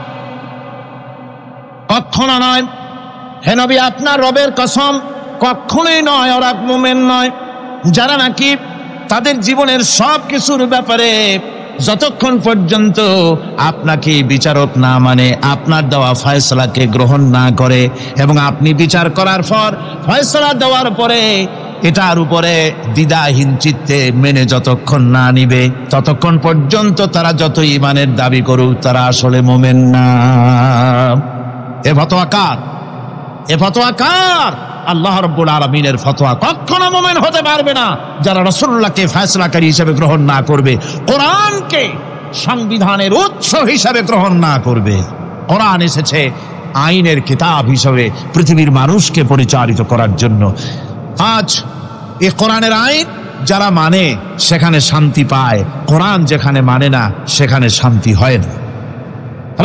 [SPEAKER 1] কখনো নয় হে নবী, আপনার রবের কসম, কখনোই নয়, ওরা মুমিন নয় যারা নাকি তাদের জীবনের সব কিছুর ব্যাপারে যতক্ষণ পর্যন্ত আপনাকে বিচারক না মানে, আপনার দেওয়া ফয়সালাকে গ্রহণ না করে, এবং আপনি বিচার করার পর, ফয়সালা দেওয়ার পরে এটার উপরে দ্বিধাহীন চিত্তে মেনে যতক্ষণ না নিবে, ততক্ষণ পর্যন্ত তারা যত ঈমানের দাবি করুক, তারা আসলে মুমিন না। এ ফতোয়া কার? এ ফতোয়া কার? আল্লাহ রাব্বুল আলামিনের ফতোয়া। কখনো মুমিন হতে পারবে না যারা রাসূলুল্লাহকে ফয়সালাকারী হিসেবে গ্রহণ না করবে, কোরআনকে সংবিধানের উৎস হিসেবে গ্রহণ না করবে। কোরআন এসেছে আইনের কিতাব হিসেবে পৃথিবীর মানুষকে পরিচালিত করার জন্য। আজ এই কোরআনের আইন যারা মানে সেখানে শান্তি পায়, কোরআন যেখানে মানে না সেখানে শান্তি হয় না।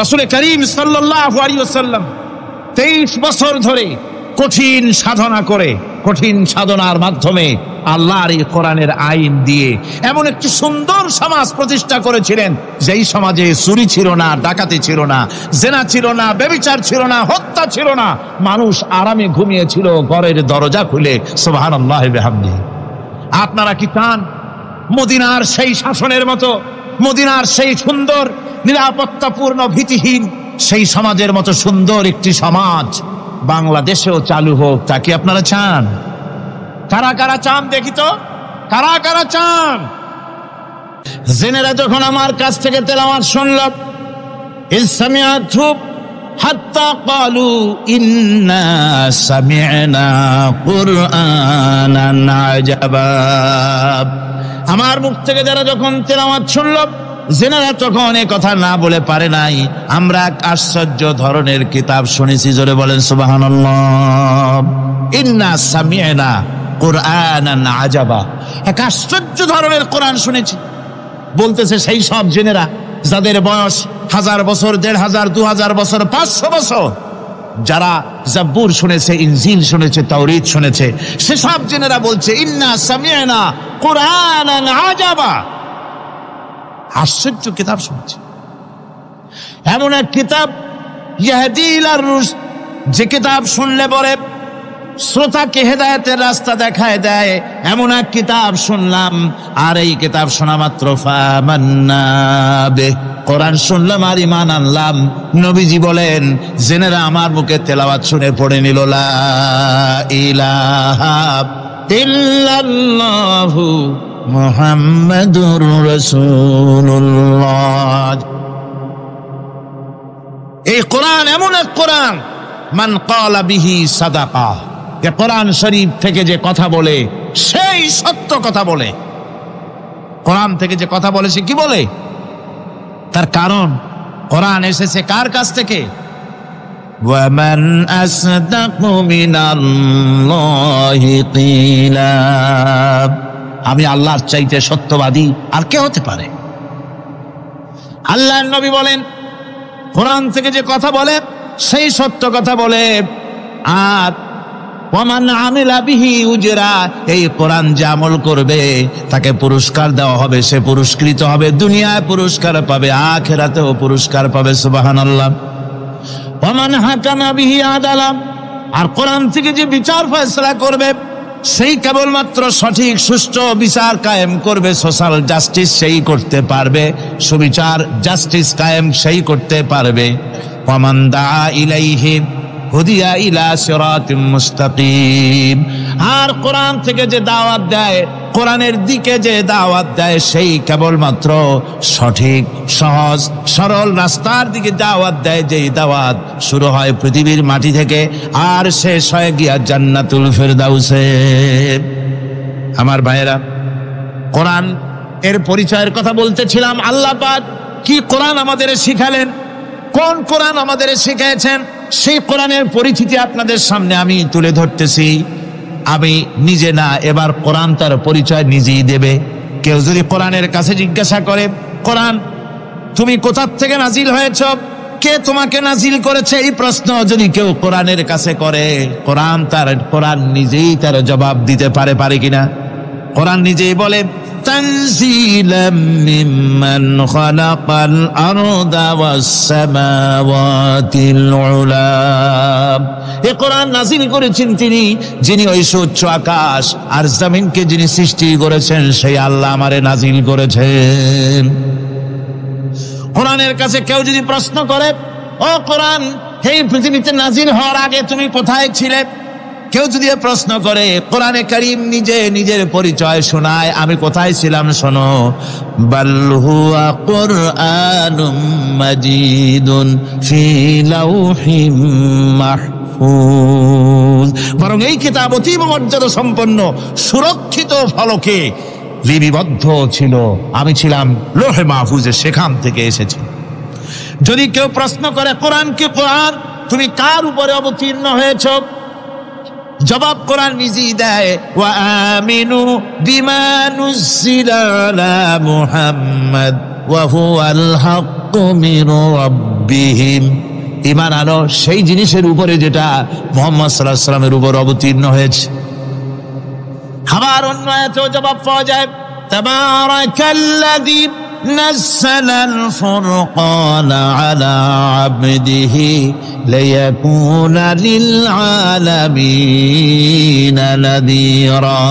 [SPEAKER 1] রাসূল করিম সাল্লাল্লাহু আলাইহি ওয়াসাল্লাম 23 বছর ধরে কঠিন সাধনা করে, কঠিন সাধনার মাধ্যমে আল্লাহর এই কোরআনের আইন দিয়ে এমন একটি সুন্দর সমাজ প্রতিষ্ঠা করেছিলেন, যেই সমাজে চুরি ছিল না, ডাকাতি ছিল না, জেনা ছিল না, ব্যভিচার ছিল না, হত্যা ছিল না, মানুষ আরামে ঘুমিয়েছিল ঘরের দরজা খুলে। সুবহানাল্লাহি ওয়া বিহামদিহি। আপনারা কি চান মদিনার সেই শাসনের মতো, মদিনার সেই সুন্দর নিরাপত্তাপূর্ণ ভীতিহীন সেই সমাজের মতো সুন্দর একটি সমাজ বাংলাদেশেও চালু হোক? তা কি আপনারা চান? কারা কারা চান দেখি তো, কারা কারা চান? জেনেরা যখন আমার কাছ থেকে তেলাওয়াত শুনল, ইসসামিআতু হাত্তা ক্বালু ইন্না সামি'না কুরআনান আজাবা। আমার মুখ থেকে যারা যখন তেলাওয়াত শুনল, জেনারা তখন এ কথা না বলে পারে নাই, আমরা এক আশ্চর্য ধরনের কিতাব শুনেছি। জোরে বলেন সুবহানাল্লাহ। ইন্না সামি'না কুরআনান আজাবা, এক আশ্চর্য ধরনের কোরআন শুনেছি। বলতেছে সেই সব জেনেরা যাদের বয়স 1000 বছর, 1500, 2000 বছর, 500 বছর, যারা জাব্বুর শুনেছে, ইনজিল শুনেছে, তাওরীত শুনেছে, সেসব জেনেরা বলছে ইন্না সামি'না কুরআনান আজাবা, আশ্চর্য কিতাব শুনছে। এমন এক কিতাব ইয়াহদি ইলার রুশদ, যে কিতাব শুনলে পরে শ্রোতাকে হেদায়েতের রাস্তা দেখায় দেয়, এমন এক কিতাব শুনলাম। আর এই কিতাব শোনা মাত্র ফামান্না বিহি, কোরআন শুনলাম আর ঈমান আনলাম। নবীজি বলেন, জেনেরা আমার মুখে তেলাওয়াত শুনে পড়ে নিল লা ইলাহা ইল্লাল্লাহু মুহাম্মাদুর রাসূলুল্লাহ। এই কোরআন এমন এক কোরআন, মান ক্বালা বিহি সাদাকা, যে কোরআন শরীফ থেকে যে কথা বলে সেই সত্য কথা বলে। কোরআন থেকে যে কথা বলে সে কি বলে? তার কারণ কোরআন এসেছে কার কাছ থেকে? ওয়ামান আসদাকু মিনাল্লাহি কিলা, আমি আল্লাহর চাইতে সত্যবাদী আর কে হতে পারে? আল্লাহর নবী বলেন কোরআন থেকে যে কথা বলে সেই সত্য কথা বলে। আর ওয়ামান আমিলা বিহি উজরা, এই কোরআন যে আমল করবে তাকে পুরস্কার দেওয়া হবে, সে পুরস্কৃত হবে, দুনিয়ায় পুরস্কার পাবে, আখিরাতেও পুরস্কার পাবে। সুবহানাল্লাহ। ওয়ামান হাকামা বিহি আদালা, আর কোরআন থেকে যে বিচার ফয়সালা করবে সেই কেবলমাত্র সঠিক সুষ্ঠু বিচার কায়েম করবে, সোশ্যাল জাস্টিস সেই করতে পারবে, সুবিচার জাস্টিস কায়েম সেই করতে পারবে। ওয়ামান দাআ ইলাইহি হুদিয়া ইলা সিরাতিম মুস্তাকিম, আর কোরআন থেকে যে দাওয়াত দেয়, কোরআনের দিকে যে দাওয়াত দেয় সেই কেবলমাত্র সঠিক সহজ সরল রাস্তার দিকে দাওয়াত দেয়, যেই দাওয়াত শুরু হয় পৃথিবীর মাটি থেকে আর শেষ হয় গিয়া জান্নাতুল ফেরদাউসে। আমার ভাইয়েরা, কোরআন এর পরিচয়ের কথা বলতেছিলাম। আল্লাহ পাক কি কোরআন আমাদের শিখালেন, কোন কোরআন আমাদের শিখিয়েছেন, সেই কোরআনের পরিচিতি আপনাদের সামনে আমি তুলে ধরতেছি। আমি নিজে না, এবার কোরআন তার পরিচয় নিজেই দেবে। কেউ যদি কোরআনের কাছে জিজ্ঞাসা করে, কোরআন তুমি কোথা থেকে নাজিল হয়েছ, কে তোমাকে নাজিল করেছে, এই প্রশ্ন যদি কেউ কোরআনের কাছে করে, কোরআন নিজেই তার জবাব দিতে পারে কিনা? কোরআন নিজেই বলে তানজিলাম মিম্মান খালাকাল আরদা ওয়াস সামাওয়াতিল উলা, এই কোরআন নাজিল করেছেন তিনি, যিনি ওই সুউচ্চ আকাশ আর জমিনকে যিনি সৃষ্টি করেছেন সেই আল্লাহ আমারে নাজিল করেছেন। কোরআনের কাছে কেউ যদি প্রশ্ন করে, ও কোরআন, এই পৃথিবীতে নাজিল হওয়ার আগে তুমি কোথায় ছিলে, কেউ যদি প্রশ্ন করে, কোরআনে কারীম নিজে নিজের পরিচয় শোনায়, আমি কোথায় ছিলাম শোনো। বাল হুয়া কুরআনুম মাজিদুন ফি লাউহিম মাহফুজ, বরং এই কিতাব অতীব মর্যাদা সম্পন্ন সুরক্ষিত ফলকে লিপিবদ্ধ ছিল, আমি ছিলাম লৌহে মাহফুজে, সেখান থেকে এসেছি। যদি কেউ প্রশ্ন করে, কোরআন কি কোরআন, তুমি কার উপরে অবতীর্ণ হয়েছ, জবাব কোরআন নিজেই দেয়, ওয়া আমিনু বিমা নুজিলা আলা মুহাম্মাদ ওয়া হুয়াল হাক্কু মির রাব্বিহিম, ঈমান আনো সেই জিনিসের উপরে যেটা মুহাম্মদ সাল্লাল্লাহু আলাইহি ওয়াসাল্লামের উপর অবতীর্ণ হয়েছে। আবার অন্য আয়াতেও জবাব পাওয়া যায়, তাবারাকাল্লাযী নাযালাল ফুরকানা আলা আবদিহি লিয়াকুনা লিল আলামিনা নাযীরা,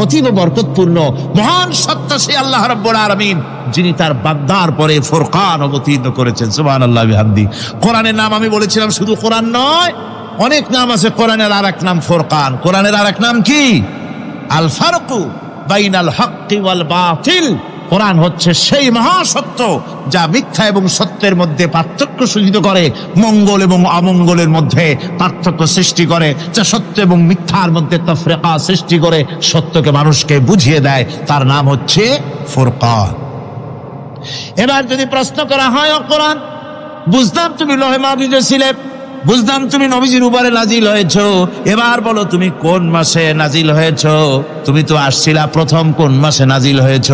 [SPEAKER 1] অতীব বরকতপূর্ণ মহান সত্তা সেই আল্লাহ রাব্বুল আলামিন, যিনি তার বান্দার পরে ফুরকান অবতীর্ণ করেছেন। সুবহানাল্লাহ বিহামদি। কোরআনের নাম আমি বলেছিলাম শুধু কোরআন নয়, অনেক নাম আছে। কোরআনের আরেক নাম ফুরকান, কোরআনের আরেক নাম কি? আল ফারকু বাইনাল হক্কি ওয়াল বাতিল। কোরআন হচ্ছে সেই মহাসত্য যা মিথ্যা এবং সত্যের মধ্যে পার্থক্য সূচিত করে, মঙ্গল এবং অমঙ্গলের মধ্যে পার্থক্য সৃষ্টি করে, যা সত্য এবং মিথ্যার মধ্যে তাফরিকা সৃষ্টি করে, সত্যকে মানুষকে বুঝিয়ে দেয়, তার নাম হচ্ছে ফুরকান। এবার যদি প্রশ্ন করা হয়, ও কোরআন, বুঝলাম তুমি লৌহে মাহফুজে ছিলে, বুঝলাম তুমি নবীজির উপরে নাজিল হয়েছ, এবার বলো তুমি কোন মাসে নাজিল হয়েছ, তুমি তো আসছিলা প্রথম কোন মাসে নাজিল হয়েছ,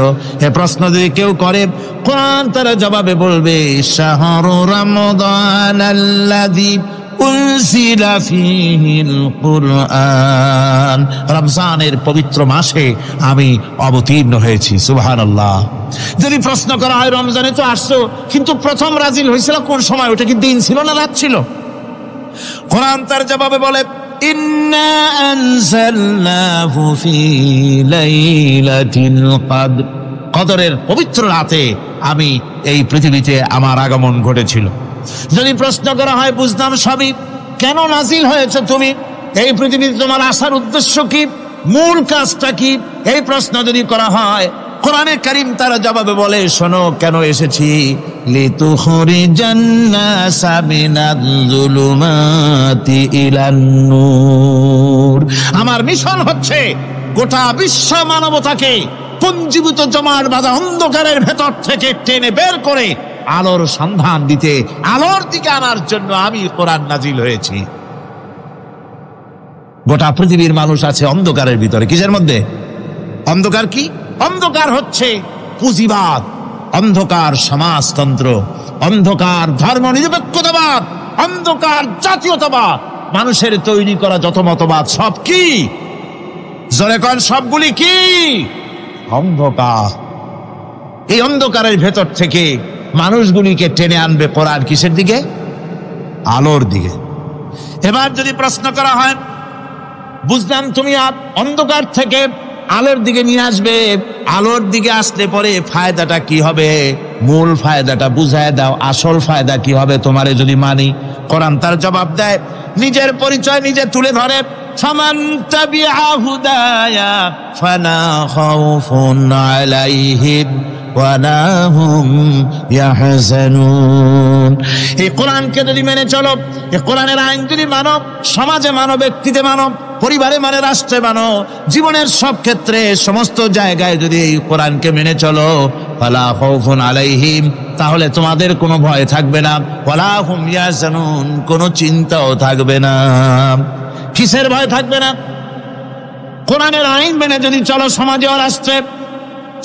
[SPEAKER 1] এ প্রশ্ন যদি কেউ করে, কোরআন তার জবাবে বলবে, শাহরু রমাদানাল্লাযী উনজিলা ফীহিল কুরআন, রমজানের পবিত্র মাসে আমি অবতীর্ণ হয়েছি। সুবহানাল্লাহ। যদি প্রশ্ন করা হয়, রমজানে তো আসছো, কিন্তু প্রথম নাজিল হয়েছিল কোন সময়, ওটা কি দিন ছিল না রাত ছিল? কোরআন তার জবাবে বলে, ইন্না আনজালনাহু ফি লাইলাতিল কদর, কদরের পবিত্র রাতে আমি এই পৃথিবীতে আমার আগমন ঘটেছিল। যদি প্রশ্ন করা হয়, বুঝলাম সবই, কেন নাজিল হয়েছে তুমি, এই পৃথিবীতে তোমার আসার উদ্দেশ্য কি, মূল কাজটা কি, এই প্রশ্ন যদি করা হয়, কোরআনে কারীম তার জবাবে বলে, শোনো কেন এসেছি, লিতুখরিজান নাসা মিনাজ যুলুমাতি ইলান নূর, আমার মিশন হচ্ছে গোটা বিশ্ব মানবতাকে পুঞ্জীভূত জমাট বাঁধা অন্ধকারের ভেতর থেকে টেনে বের করে আলোর সন্ধান দিতে, আলোর দিকে আনার জন্য আমি কোরআন নাজিল হয়েছি। গোটা পৃথিবীর মানুষ আছে অন্ধকারের ভিতরে। কিসের মধ্যে? অন্ধকার কি? অন্ধকার হচ্ছে পুঁজিবাদ, অন্ধকার সমাজতন্ত্র, অন্ধকার ধর্ম নিরপেক্ষতাবাদ, অন্ধকার জাতীয়তাবাদ। মানুষের তৈরি করা যত মতবাদ সব কি? জোরে কন, সবগুলি কি? অন্ধকার। এই অন্ধকারের ভেতর থেকে মানুষগুলিকে টেনে আনবে কোরআন কিসের দিকে? আলোর দিকে। এবার যদি প্রশ্ন করা হয়, বুঝলাম তুমি অন্ধকার থেকে আলোর দিকে নিয়ে আসবে, আলোর দিকে আসলে পরে ফায়দাটা কি হবে? মূল ফায়দাটা বুঝায় দাও, আসল ফায়দা কি হবে তোমারে যদি মানি? কোরআন তার জবাব দেয়, নিজের পরিচয় নিজে তুলে ধরে, ফামান তাবিআ হুদায়া ফালা খাউফুন আলাইহিম ওয়ালা হুম ইয়াহজানুন। এই কোরআনকে যদি মেনে চলো, এই কোরআনের আইন যদি মানো, সমাজে মানো, ব্যক্তিতে মানো, পরিবারে মানে, রাষ্ট্রে মানো, জীবনের সব ক্ষেত্রে সমস্ত জায়গায় যদি এই কোরআনকে মেনে চলো, ফালা খাউফুন আলাইহিম, তাহলে তোমাদের কোনো ভয় থাকবে না, ওয়ালা হুম ইয়াহজানুন, কোনো চিন্তাও থাকবে না। কিসের ভয় থাকবে না? কোরআনের আইন মেনে যদি চলো সমাজে ও রাষ্ট্রে,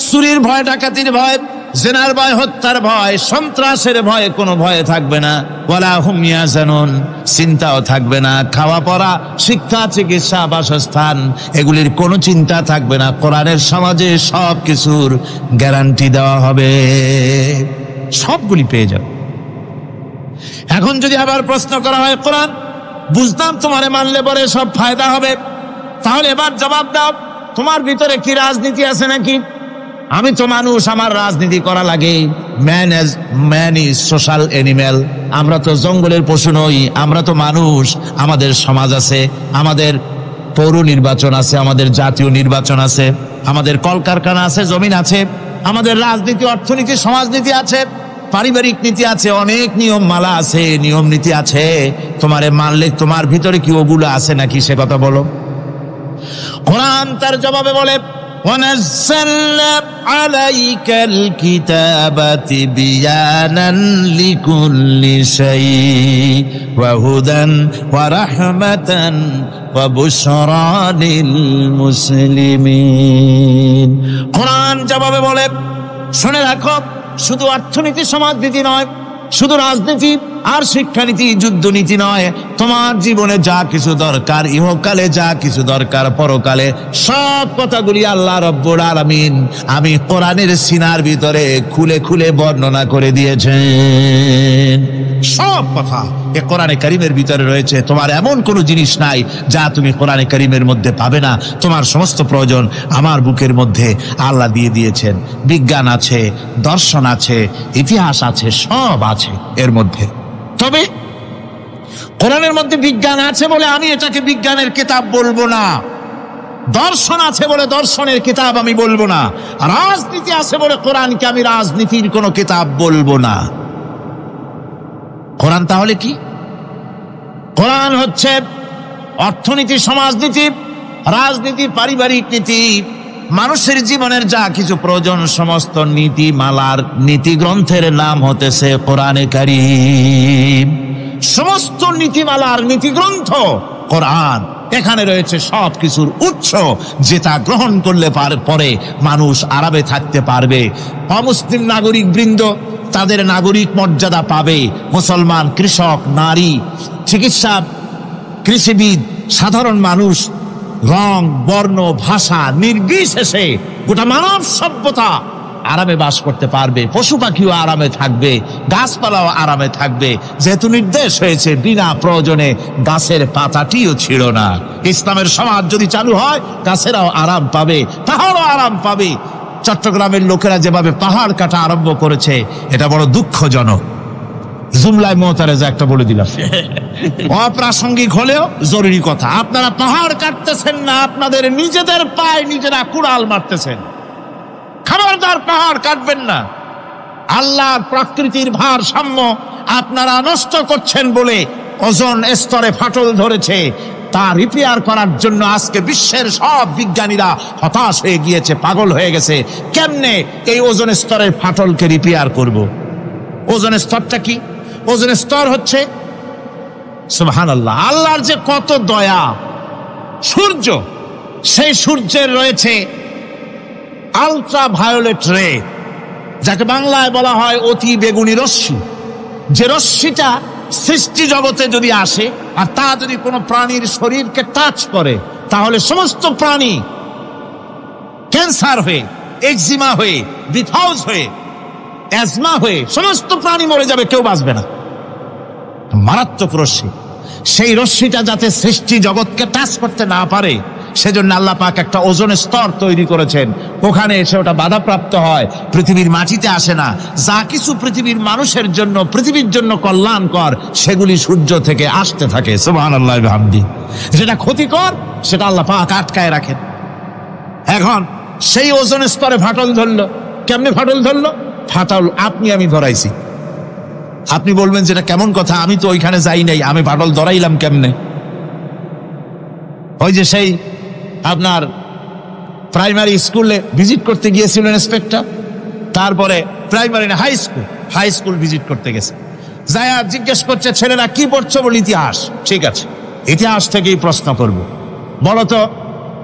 [SPEAKER 1] চুরির ভয়, ডাকাতির ভয়, জিনার ভয়, হত্যার ভয়, সন্ত্রাসের ভয়, কোনো ভয় থাকবে না। ওয়ালা হুম ইয়াহজানুন, চিন্তাও থাকবে না। খাওয়া পড়া, শিক্ষা, চিকিৎসা, বাসস্থান, এগুলির কোনো চিন্তা থাকবে না। কোরআনের সমাজে সব কিছুর গ্যারান্টি দেওয়া হবে, সবগুলি পেয়ে যাবে। এখন যদি আবার প্রশ্ন করা হয়, কোরআন বুঝলাম তোমারে মানলে পরে সব ফায়দা হবে, তাহলে এবার জবাব দাও, তোমার ভিতরে কি রাজনীতি আছে নাকি? আমি তো মানুষ, আমার রাজনীতি করা লাগে। Man is social animal. আমরা তো জঙ্গলের পশু নই, আমরা তো মানুষ। আমাদের সমাজ আছে, আমাদের পৌর নির্বাচন আছে, আমাদের জাতীয় নির্বাচন আছে, আমাদের কলকারখানা আছে, জমিন আছে, আমাদের রাজনীতি, অর্থনীতি, সমাজনীতি আছে, পারিবারিক নীতি আছে, অনেক নিয়ম মালা আছে, নিয়ম নীতি আছে। তোমারে মানলে তোমার ভিতরে কি ওগুলো আছে নাকি সে কথা বলো। কোরআন তার জবাবে বলে, وَنَزَّلْنَا عَلَيْكَ الْكِتَابَ تِبْيَانًا لِكُلِّ شَيْءٍ وَهُدًى وَرَحْمَةً وَبُشْرَى لِلْمُسْلِمِينَ। কোরআন জবাবে বলে, শুনে রাখো, শুধু অর্থনীতি সমাজনীতি নয়, শুধু রাজনীতি আর শিক্ষানীতি, যুদ্ধনীতি নয়, তোমার জীবনে যা কিছু দরকার, ইহকালে যা কিছু দরকার, পরকালে, সব কথাগুলি আল্লাহ রব্বুল আলামিন আমি কোরআনের সিনার ভিতরে খুলে খুলে বর্ণনা করে দিয়েছেন। সব কথা এ কোরআনে কারীমের ভিতরে রয়েছে। তোমার এমন কোনো জিনিস নাই যা তুমি কোরআনে কারীমের মধ্যে পাবে না। তোমার সমস্ত প্রয়োজন আমার বুকের মধ্যে আল্লাহ দিয়ে দিয়েছেন। বিজ্ঞান আছে, দর্শন আছে, ইতিহাস আছে, সব আছে এর মধ্যে। তবে কোরআনের মধ্যে বিজ্ঞান আছে বলে আমি এটাকে বিজ্ঞানের কিতাব বলবো না, দর্শন আছে বলে দর্শনের কিতাব আমি বলবো না, রাজনীতি আছে বলে কোরআনকে আমি রাজনীতির কোনো কিতাব বলবো না। কোরআন তাহলে কি? কোরআন হচ্ছে অর্থনীতি, সমাজনীতি, রাজনীতি, পারিবারিক নীতি, মানুষের জীবনের যা কিছু প্রয়োজন, সমস্ত নীতিমালার নীতি গ্রন্থের নাম হতেছে কোরআনে কারীম। সমস্ত নীতিমালার নীতি গ্রন্থ কোরআন। এখানে রয়েছে সব কিছুর উৎস, যেটা গ্রহণ করলে পরে মানুষ আরামে থাকতে পারবে। অমুসলিম নাগরিক বৃন্দ তাদের নাগরিক মর্যাদা পাবে। মুসলমান, কৃষক, নারী, চিকিৎসা, কৃষিবিদ, সাধারণ মানুষ, রং, বর্ণ, ভাষা নির্বিশেষে গোটা মানব সভ্যতা আরামে বাস করতে পারবে। পশু পাখিও আরামে থাকবে, গাছপালাও আরামে থাকবে, যেহেতু নির্দেশ হয়েছে বিনা প্রয়োজনে গাছের পাতাটিও ছিল না। ইসলামের সমাজ যদি চালু হয়, গাছেরাও আরাম পাবে, পাহাড়ও আরাম পাবে। চট্টগ্রামের লোকেরা যেভাবে পাহাড় কাটা আরম্ভ করেছে, এটা বড় দুঃখজনক। জুমলায় মোতারেজা একটা বলে দিলাম, অপ্রাসঙ্গিক হলেও জরুরি কথা। আপনারা পাহাড় কাটতেছেন না, আপনাদের নিজেদের পায়ে নিজেরা কুড়াল মারতেছেন। খবরদার, পাহাড় কাটবেন না। আল্লাহর প্রকৃতির ভারসাম্য আপনারা নষ্ট করছেন বলে ওজোন স্তরে ফাটল ধরেছে, তা রিপেয়ার করার জন্য আজকে বিশ্বের সব বিজ্ঞানীরা হতাশ হয়ে গিয়েছে, পাগল হয়ে গেছে। কেমনে এই ওজোন স্তরের ফাটলকে রিপেয়ার করব? ওজোন স্তরটা কি? ওজোন স্তর হচ্ছে সুবহানাল্লাহ, আল্লাহর যে কত দয়া। সূর্য, সেই সূর্যের রয়েছে আলট্রা ভায়োলেট রে, যাকে বাংলায় বলা হয় অতি বেগুনি রশ্মি। যে রশ্মিটা সৃষ্টি জগতে যদি আসে আর তা যদি কোনো প্রাণীর শরীরকে টাচ করে, তাহলে সমস্ত প্রাণী ক্যান্সার হয়ে, এক্সিমা হয়ে, বিথহাউস হয়ে, অ্যাজমা হয়ে সমস্ত প্রাণী মরে যাবে, কেউ বাঁচবে না। মারাত্মক রশ্মি। সেই রশ্মিটা যাতে সৃষ্টি জগৎকে টাচ করতে না পারে, সেজন্য আল্লাহ পাক একটা ওজোন স্তর তৈরি করেছেন। ওখানে এসে ওটা বাধাপ্রাপ্ত হয়, পৃথিবীর মাটিতে আসে না। যা কিছু পৃথিবীর মানুষের জন্য, পৃথিবীর জন্য কল্যাণকর, সেগুলি সূর্য থেকে আসতে থাকে। সুবহানাল্লাহ ওয়া বিহামদি। যেটা ক্ষতিকর, সেটা আল্লাহ পাক আটকায় রাখেন। এখন সেই ওজোন স্তরে ফাটল ধরলো। কেমনে ফাটল ধরলো? ফাটল আপনি আমি ধরাইছি। আপনি বলবেন যেটা কেমন কথা, আমি তো ওইখানে যাই নাই, আমি ফাটল ধরাইলাম কেমনে? ওই যে সেই আপনার প্রাইমারি স্কুলে ভিজিট করতে গিয়েছিলেন ইন্সপেক্টর, তারপরে প্রাইমারি না হাই স্কুল ভিজিট করতে গেছে, যায়া জিজ্ঞেস করছে ছেলেরা কি পড়ছো? বল ইতিহাস। ঠিক আছে, ইতিহাস থেকেই প্রশ্ন করব। বলতো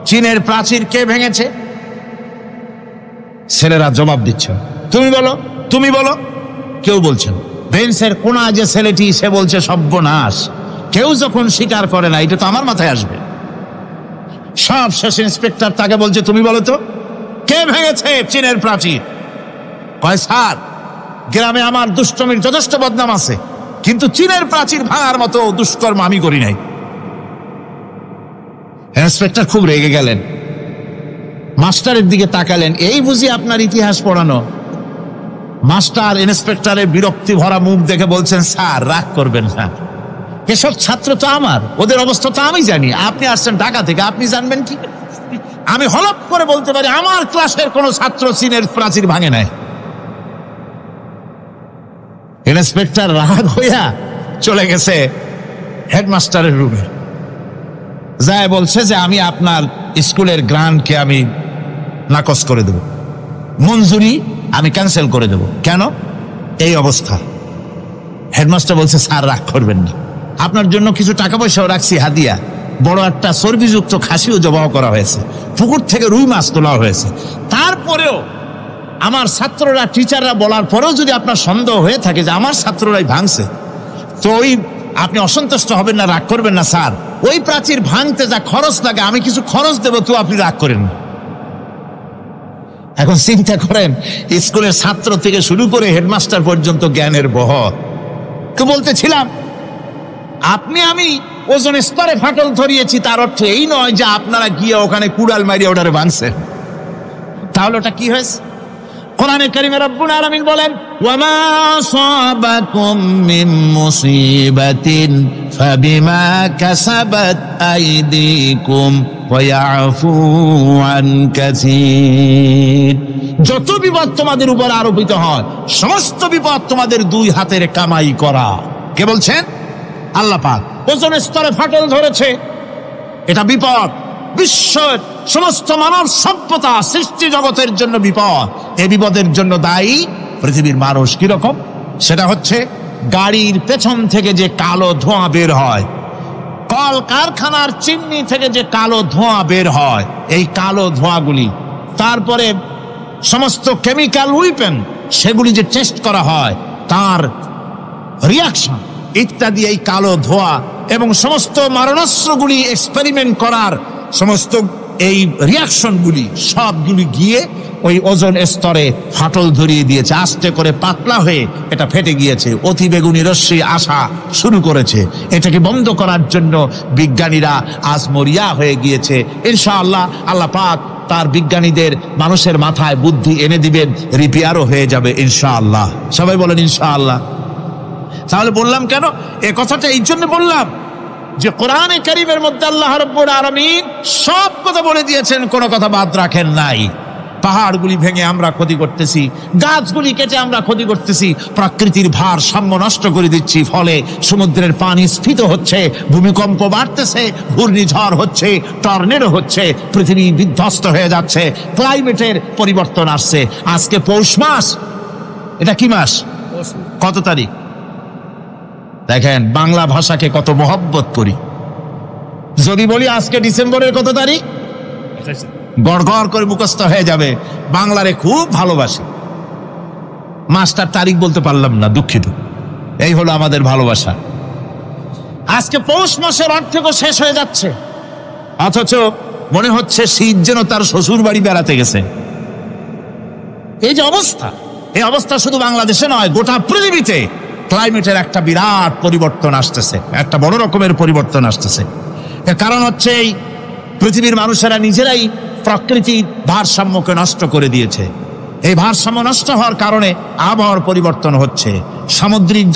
[SPEAKER 1] চীনের প্রাচীর কে ভেঙেছে? ছেলেরা জবাব দিচ্ছে, তুমি বলো, তুমি বলো। কেউ বলছেন। বেঞ্চের কোনা যে ছেলেটি, সে বলছে সর্বনাশ, কেউ যখন স্বীকার করে না, এটা তো আমার মাথায় আসবে। সব শেষ ইন্সপেক্টর তাকে বলছে, তুমি বলো তো কে ভেঙেছে চীনের প্রাচীর? কয় স্যার, গ্রামে আমার দুষ্টমির যথেষ্ট বদনাম আছে, কিন্তু চীনের প্রাচীর ভাঙার মতো দুষ্কর্ম আমি করি নাই। ইন্সপেক্টর খুব রেগে গেলেন, মাস্টারের দিকে তাকালেন, এই বুঝি আপনার ইতিহাস পড়ানো? মাস্টার ইন্সপেক্টরের বিরক্তি ভরা মুখ দেখে বলছেন, স্যার রাগ করবেন না, এসব ছাত্র তো আমার, ওদের অবস্থা তো আমি জানি। আপনি আসছেন ঢাকা থেকে, আপনি জানবেন কি? আমি হলপ করে বলতে পারি আমার ক্লাসের কোন ছাত্র চীনের প্রাচীর ভাঙে নাই। ইন্সপেক্টর রাগ হইয়া চলে গেছে হেডমাস্টারের রুমে, যায় বলছে যে আমি আপনার স্কুলের গ্রান্টকে আমি নাকচ করে দেব, মঞ্জুরি আমি ক্যান্সেল করে দেব। কেন? এই অবস্থা। হেডমাস্টার বলছে, স্যার রাগ করবেন না, আপনার জন্য কিছু টাকা পয়সাও রাখছি হাদিয়া, বড় একটা চর্বিযুক্ত খাসিও জবাই করা হয়েছে, পুকুর থেকে রুই মাছ তোলা হয়েছে। তারপরেও আমার ছাত্ররা, টিচাররা বলার পরেও যদি আপনার সন্দেহ হয়ে থাকে যে আমার ছাত্ররাই ভাঙছে, তো ওই আপনি অসন্তুষ্ট হবেন না, রাগ করবেন না। স্যার ওই প্রাচীর ভাঙতে যা খরচ লাগে আমি কিছু খরচ দেবো, তো আপনি রাগ করেন না। এখন চিন্তা করেন, স্কুলের ছাত্র থেকে শুরু করে হেডমাস্টার পর্যন্ত জ্ঞানের বহর। তো বলতেছিলাম, আপনি আমি ওজোন স্তরে ফাটল ধরিয়েছি, তার অর্থ এই নয় যে আপনারা গিয়ে ওখানে কুড়াল মারিয়ে ওটারে ভাঙছেন। তাহলে ওটা কি হয়েছে? কোরআনে কারিমে রব্বুল আলামিন বলেন, ওয়ামা সাবাকুম মিন মুসিবাতিন ফাবিমা কাসাবাত আইদিকুম ওয়া ইয়াফু আন কাসীর। যত বিপদ তোমাদের উপর আরোপিত হয়, সমস্ত বিপদ তোমাদের দুই হাতের কামাই করা। কে বলছেন? আল্লাহ পাক। ওজোন স্তরে ফাটল ধরেছে, এটা বিপদ, বিশ্বের সমস্ত মানব সভ্যতা সৃষ্টি জগতের জন্য বিপদ। এই বিপদের জন্য দায়ী পৃথিবীর মানুষ। কিরকম? সেটা হচ্ছে গাড়ির পেছন থেকে যে কালো ধোঁয়া বের হয়, কল কারখানার চিমনি থেকে যে কালো ধোঁয়া বের হয়, এই কালো ধোঁয়াগুলি, তারপরে সমস্ত কেমিক্যাল উইপেন সেগুলি যে টেস্ট করা হয়, তার রিয়াকশন ইত্যাদি, এই কালো ধোঁয়া এবং সমস্ত মারণাস্ত্রগুলি এক্সপেরিমেন্ট করার সমস্ত এই রিয়াকশনগুলি সবগুলি গিয়ে ওই ওজোন স্তরে ফাটল ধরিয়ে দিয়েছে। আস্তে করে পাতলা হয়ে এটা ফেটে গিয়েছে, অতি বেগুনি রশ্মি আসা শুরু করেছে। এটাকে বন্ধ করার জন্য বিজ্ঞানীরা আজ মরিয়া হয়ে গিয়েছে। ইনশাআল্লাহ আল্লাহ পাক তার বিজ্ঞানীদের মানুষের মাথায় বুদ্ধি এনে দিবেন, রিপেয়ারও হয়ে যাবে ইনশাআল্লাহ। সবাই বলেন ইনশাআল্লাহ। তাহলে বললাম কেন এ কথাটা? এই জন্য বললাম যে কোরআনে কারীমের মধ্যে আল্লাহ রাব্বুল আলামিন সব কথা বলে দিয়েছেন, কোনো কথা বাদ রাখেন নাই। পাহাড়গুলি ভেঙে আমরা ক্ষতি করতেছি, গাছগুলি কেটে আমরা ক্ষতি করতেছি, প্রকৃতির ভারসাম্য নষ্ট করে দিচ্ছি, ফলে সমুদ্রের পানি স্ফীত হচ্ছে, ভূমিকম্প বাড়তেছে, ঘূর্ণিঝড় হচ্ছে, টর্নেডো হচ্ছে, পৃথিবী বিধ্বস্ত হয়ে যাচ্ছে, ক্লাইমেটের পরিবর্তন আসছে। আজকে পৌষ মাস, এটা কি মাস, কত তারিখ? দেখেন বাংলা ভাষাকে কত মহব্বত করি। যদি বলি আজকে ডিসেম্বরের কত তারিখ, গড় গড় করে মুখস্থ হয়ে যাবে। বাংলারে খুব ভালোবাসি, মাস্টার তারিখ বলতে পারলাম না, দুঃখিত। এই হলো আমাদের ভালোবাসা। আজকে পৌষ মাসের অর্ধেকও শেষ হয়ে যাচ্ছে, অথচ মনে হচ্ছে শীত যেন তার শ্বশুর বাড়ি বেড়াতে গেছে। এই যে অবস্থা, এই অবস্থা শুধু বাংলাদেশে নয়, গোটা পৃথিবীতে ক্লাইমেটের একটা বিরাট পরিবর্তন আসতেছে, একটা বড় রকমের পরিবর্তন আসতেছে। এর কারণ হচ্ছে এই পৃথিবীর মানুষেরা নিজেরাই প্রকৃতির ভারসাম্যকে নষ্ট করে দিয়েছে। এই ভারসাম্য নষ্ট হওয়ার কারণে আবহাওয়ার পরিবর্তন হচ্ছে, সামুদ্রিক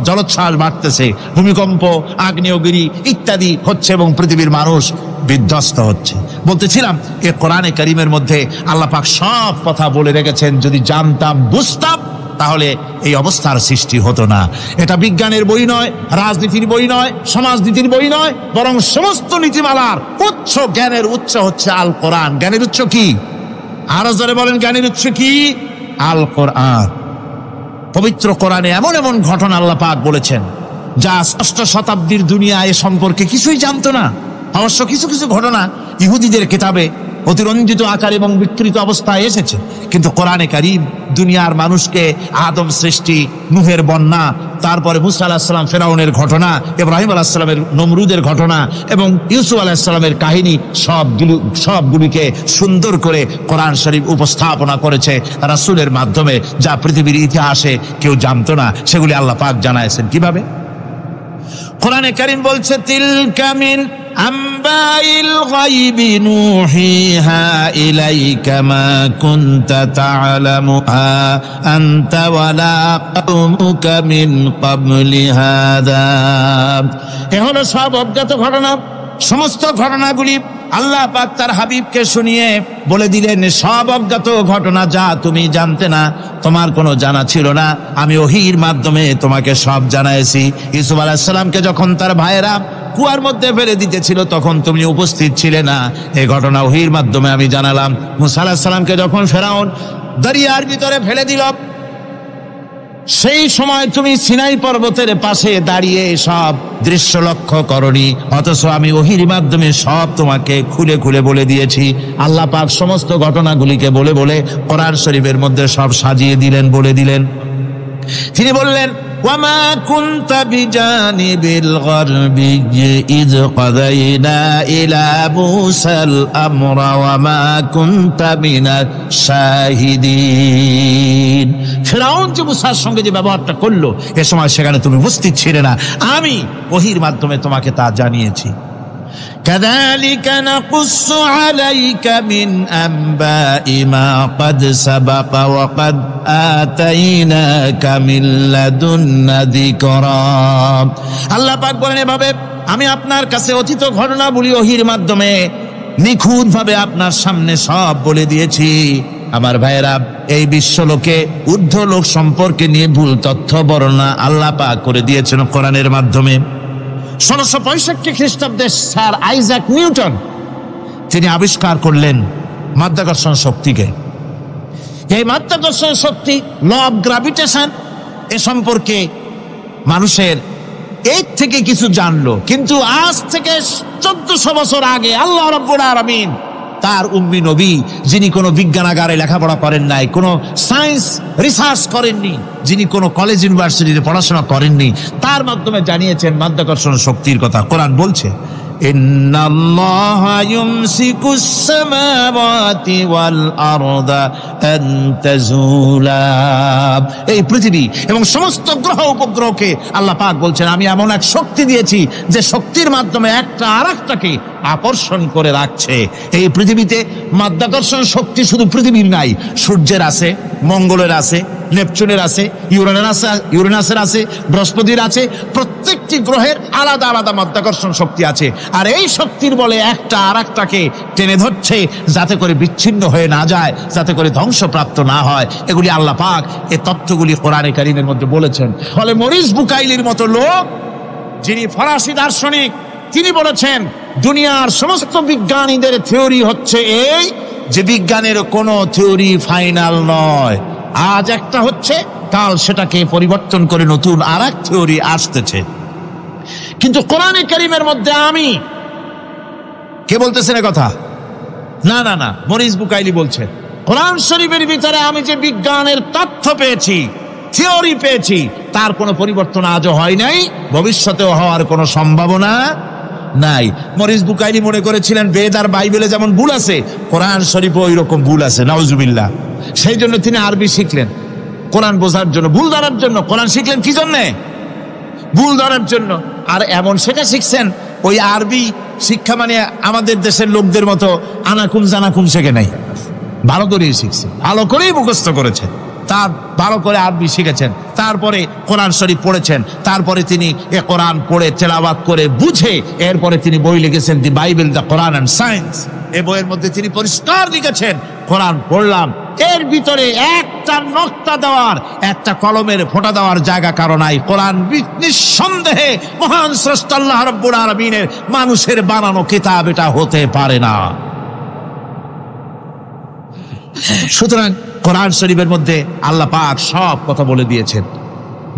[SPEAKER 1] জলোচ্ছ্বাস বাড়তেছে, ভূমিকম্প, আগ্নেয়গিরি ইত্যাদি হচ্ছে এবং পৃথিবীর মানুষ বিধ্বস্ত হচ্ছে। বলতেছিলাম এই কোরআনে কারীমের মধ্যে আল্লাহ পাক সব কথা বলে রেখেছেন। যদি জানতাম, বুঝতাম, তাহলে এই অবস্থার সৃষ্টি হতো না। এটা বিজ্ঞানের বই নয়, রাজনীতির বই নয়, সমাজনীতির বই নয়, বরং সমস্ত নীতিমালার উচ্চ, জ্ঞানের উচ্চ হচ্ছে আল কোরআন। জ্ঞানের উচ্চ কি? আরো জোরে বলেন, জ্ঞানের উচ্চ কি? আল কোরআন। পবিত্র কোরআনে এমন এমন ঘটনা আল্লাহ পাক বলেছেন যা ষষ্ঠ শতাব্দীর দুনিয়া এ সম্পর্কে কিছুই জানতো না। অবশ্য কিছু কিছু ঘটনা ইহুদিদের কিতাবে অতিরঞ্জিত আকার এবং বিকৃত অবস্থায় এসেছে, কিন্তু কোরআনে কারীম দুনিয়ার মানুষকে আদম সৃষ্টি, নূহের বন্যা, তারপরে মুসা আলাইহিস সালাম ফেরাউনের ঘটনা, ইব্রাহিম আলাইহিস সালামের নমরুদের ঘটনা এবং ইউসুফ আলাইহিস সালামের কাহিনী সবগুলিকে সুন্দর করে কোরআন শরীফ উপস্থাপনা করেছে রাসূলের মাধ্যমে, যা পৃথিবীর ইতিহাসে কেউ জানতো না। সেগুলি আল্লাহ পাক জানাইছেন কিভাবে? কোরআনে কারীম বলছে, তিলকা মিন আম্বাইল গায়বি নূহিহা ইলাইকা মা কুনতা তা'লামুহা আনতা ওয়ালা কওমুকা মিন ক্বাবলি হাযা। এ হলো সব অজ্ঞাত ঘটনা। সমস্ত ঘটনাগুলি আল্লাহ পাক তার হাবিবকে শুনিয়ে বলে দিলেন, সব অজ্ঞাত ঘটনা যা তুমি জানতে না, তোমার কোনো জানা ছিল না, আমি ওহীর মাধ্যমে তোমাকে সব জানাইছি। ইউসুফ আলাইহিস সালামকে যখন তার ভাইয়েরা কুয়ার মধ্যে ফেলে দিতেছিল তখন তুমি উপস্থিত ছিলে না, এই ঘটনা ওহীর মাধ্যমে আমি জানালাম। মুসা আলাইহিস সালামকে যখন ফেরাউন দরিয়ার ভিতরে ফেলে দিল, সেই সময় তুমি সিনাই পর্বতের পাশে দাঁড়িয়ে সব দৃশ্য লক্ষ্য করনি, অথচ আমি ওহীর মাধ্যমে সব তোমাকে খুলে খুলে বলে দিয়েছি। আল্লাহ পাক সমস্ত ঘটনাগুলিকে বলে বলে কোরআন শরীফের মধ্যে সব সাজিয়ে দিলেন, বলে দিলেন। তিনি বললেন, ওয়ামা কুনতা বিজানিবিল গারবি ইয কাদাইনা ইলা মুসাল আমরা ওয়ামা কুনতা মিনাশ শাহিদিন। ফিরআউন যে মুসার সঙ্গে যে ব্যবহারটা করলো, এ সময় সেখানে তুমি উপস্থিত ছিলে না, আমি ওহীর মাধ্যমে তোমাকে তা জানিয়েছি। কাযালিকা নাকুসসু আলাইকা মিন আনবাই মা ক্বাদ সাবাকা ওয়া ক্বাদ আতাইনাকা মিন লাদুন্না যিকরা। আল্লাহ পাক বলেন, এভাবে আমি আপনার কাছে অতীত ঘটনাবলী ওহীর মাধ্যমে নিখুঁতভাবে আপনার সামনে সব বলে দিয়েছি। আমার ভাইয়েরা, এই বিশ্বলোকে ঊর্ধ্ব লোক সম্পর্কে নিয়ে ভুল তথ্য বর্ণনা আল্লাহ পাক করে দিয়েছেন কোরআনের মাধ্যমে। 1665 খ্রিস্টাব্দে স্যার আইজাক নিউটন তিনি আবিষ্কার করলেন মাধ্যাকর্ষণ শক্তিকে। এই মাধ্যাকর্ষণ শক্তি, ল অফ গ্র্যাভিটেশন, এ সম্পর্কে মানুষের এর থেকে কিছু জানলো, কিন্তু আজ থেকে 1400 বছর আগে আল্লাহ রাব্বুল আলামিন তার উম্মি নবী, যিনি কোনো বিজ্ঞানাগারে লেখাপড়া করেন নাই, কোনো সায়েন্স রিসার্চ করেননি, যিনি কোনো কলেজ ইউনিভার্সিটিতে পড়াশোনা করেননি, তার মাধ্যমে জানিয়েছেন মাধ্যাকর্ষণ শক্তির কথা। কোরআন বলছে, ইন্নাল্লাহা ইউমসিকুস সামাওয়াতি ওয়াল আরদা আন তাজুলা। এই পৃথিবী এবং সমস্ত গ্রহ উপগ্রহকে আল্লাহ পাক বলছেন, আমি এমন এক শক্তি দিয়েছি যে শক্তির মাধ্যমে একটা আরেকটাকে আকর্ষণ করে রাখছে। এই পৃথিবীতে মাধ্যাকর্ষণ শক্তি শুধু পৃথিবীর নাই, সূর্যের আছে, মঙ্গলের আছে, নেপচুনের আছে, ইউরেনাসের আছে, বৃহস্পতির আছে। প্রত্যেকটি গ্রহের আলাদা আলাদা মাধ্যাকর্ষণ শক্তি আছে, আর এই শক্তির বলে একটা আর একটাকে টেনে ধরছে যাতে করে বিচ্ছিন্ন হয়ে না যায়, যাতে করে ধ্বংসপ্রাপ্ত না হয়। এগুলি আল্লাহ পাক এই তথ্যগুলি কোরআনে কারীমের মধ্যে বলেছেন। ফলে মরিস বুকাইলির মতো লোক, যিনি ফরাসি দার্শনিক, তিনি বলেছেন দুনিয়ার সমস্ত বিজ্ঞানীদের থিওরি হচ্ছে এই যে বিজ্ঞানের কোনো থিওরি ফাইনাল নয়। আজ একটা হচ্ছে, কাল সেটাকে পরিবর্তন করে নতুন আর এক থিওরি আসতেছে। কিন্তু কোরআনে কারীমের মধ্যে আমি, কে বলতেছেন এ কথা? না না না, মরিস বুকাইলি বলছেন কোরআন শরীফের ভিতরে আমি যে বিজ্ঞানের তথ্য পেয়েছি, থিওরি পেয়েছি, তার কোনো পরিবর্তন আজও হয় নাই, ভবিষ্যতেও হওয়ার কোনো সম্ভাবনা নাই। মরিস বুকাইলি মনে করেছিলেন বেদ আর বাইবেলে যেমন ভুল আছে, কোরআন শরীফে ওই রকম ভুল আছে, নাউজুবিল্লাহ। সেই জন্য তিনি আরবি শিখলেন কোরআন বোঝার জন্য, ভুল ধরার জন্য। কোরআন শিখলেন কি জন্যে? ভুল ধরার জন্য। আর এমন সেটা শিখছেন, ওই আরবি শিক্ষা মানে আমাদের দেশের লোকদের মতো আনাকুম জানাকুম শেখে নাই, ভালো করেই শিখছে, ভালো করেই মুখস্থ করেছে, তার ভালো করে আরবি শিখেছেন, তারপরে কোরআন শরীফ পড়েছেন, তারপরে তিনি এ কোরআন পড়ে তেলাওয়াত করে বুঝে এরপরে তিনি বই লিখেছেন দি Bible, the Quran and science. এই বইয়ের মধ্যে তিনি পরিষ্কার লিখেছেন কোরআন পড়লাম, এর ভিতরে একটা নকতা দেওয়ার, একটা কলমের ফোঁটা দেওয়ার জায়গা কারো নাই। কোরআন নিঃসন্দেহে মহান স্রষ্টা আল্লাহ রাব্বুল আলামিনের মানুষের বানানো কিতাব, এটা হতে পারে না। সুতরাং কোরআন শরীফের মধ্যে আল্লাহ পাক সব কথা বলে দিয়েছেন।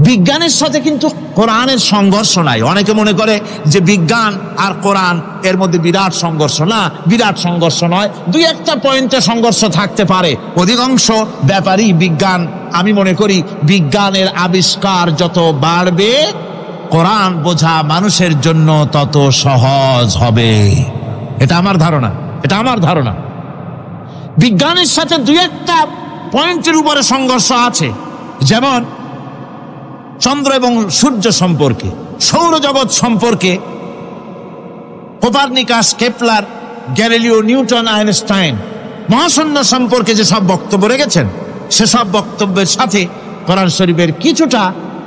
[SPEAKER 1] বিজ্ঞানের সাথে কিন্তু কোরআনের সংঘর্ষ নাই। অনেকে মনে করে যে বিজ্ঞান আর কোরআন এর মধ্যে বিরাট সংঘর্ষ। না, বিরাট সংঘর্ষ নয়, দুই একটা পয়েন্টে সংঘর্ষ থাকতে পারে। অধিকাংশ ব্যাপারই বিজ্ঞান, আমি মনে করি বিজ্ঞানের আবিষ্কার যত বাড়বে, কোরআন বোঝা মানুষের জন্য তত সহজ হবে। এটা আমার ধারণা, এটা আমার ধারণা। বিজ্ঞানের সাথে দুই একটা পয়েন্টের উপরে সংঘর্ষ আছে, যেমন চন্দ্র এবং সূর্য সম্পর্কে, সৌরজগৎ সম্পর্কে Copernicus, Kepler, Galileo, Newton, Einstein মহাশূন্য সম্পর্কে যে সব বক্তব্য রেখেছেন, সেসব বক্তব্যের সাথে কোরআন শরীফের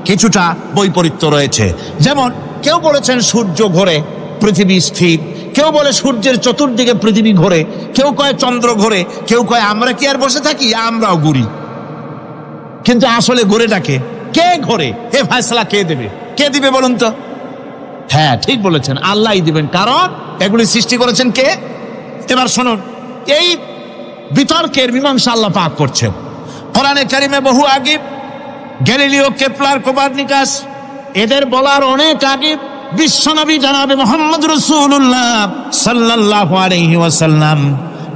[SPEAKER 1] কিছুটা বৈপরীত্য রয়েছে। যেমন কেউ বলেছেন সূর্য ঘোরে, পৃথিবী স্থির, কেউ বলে সূর্যের চতুর্দিকে পৃথিবী ঘোরে, কেউ কয় চন্দ্র ঘোরে, কেউ কয় আমরা কি আর বসে থাকি, আমরাও ঘুরি। কিন্তু আসলে ঘোরেটাকে কে ঘোরে, এ ফয়সালা কে দেবে? কে দিবে বলুন তো? হ্যাঁ, ঠিক বলেছেন, আল্লাহই দিবেন, কারণ এগুলি সৃষ্টি করেছেন কে? এবার শুনুন, এই বিতর্কের মীমাংসা আল্লাহ পাক করছেন কোরআনে কারিমে বহু আগে। গ্যালিলিও, কেপলার, কোপারনিকাস, এদের বলার অনেক আগে বিশ্বনবী জনাবে মুহাম্মদ রাসূলুল্লাহ সাল্লাল্লাহু আলাইহি ওয়াসাল্লাম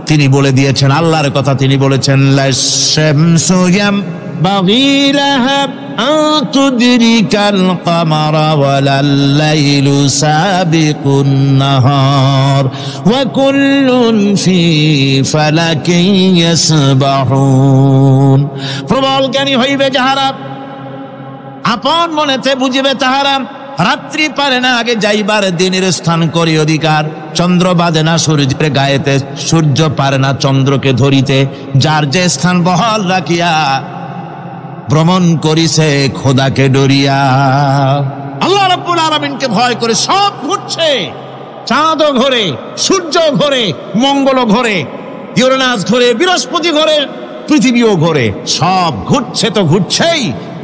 [SPEAKER 1] তিনি বলে দিয়েছেন, আল্লাহর কথা তিনি বলেছেন, লাশ-শামসু ইয়ামবাগি লাহা আন তুদরিকাল কামারা ওয়ালাল লাইলু সাবিকুন নাহার ওয়া কুল্লুন ফি ফালাকিন ইয়াসবাহুন। প্রবল জ্ঞানী হইবে যাহারা, আপন মনেতে বুঝিবে তাহারা, রাত্রি পারে না আগে যাইবার দিনের স্থান করি অধিকার, চন্দ্র বাঁধে না সূর্যের গায়েতে, সূর্য পারে না চন্দ্রকে ধরিতে, যার যে স্থান বহাল রাখিয়া ভ্রমণ করিছে খোদাকে ডরিয়া। আল্লাহ রাব্বুল আলামিনকে ভয় করে সব ঘুরছে, চাঁদও ঘোরে, সূর্য ঘোরে, মঙ্গলও ঘোরে, ইউরেনাস ঘোরে, বৃহস্পতি ঘোরে, পৃথিবীও ঘোরে, সব ঘুরছে তো ঘুরছেই,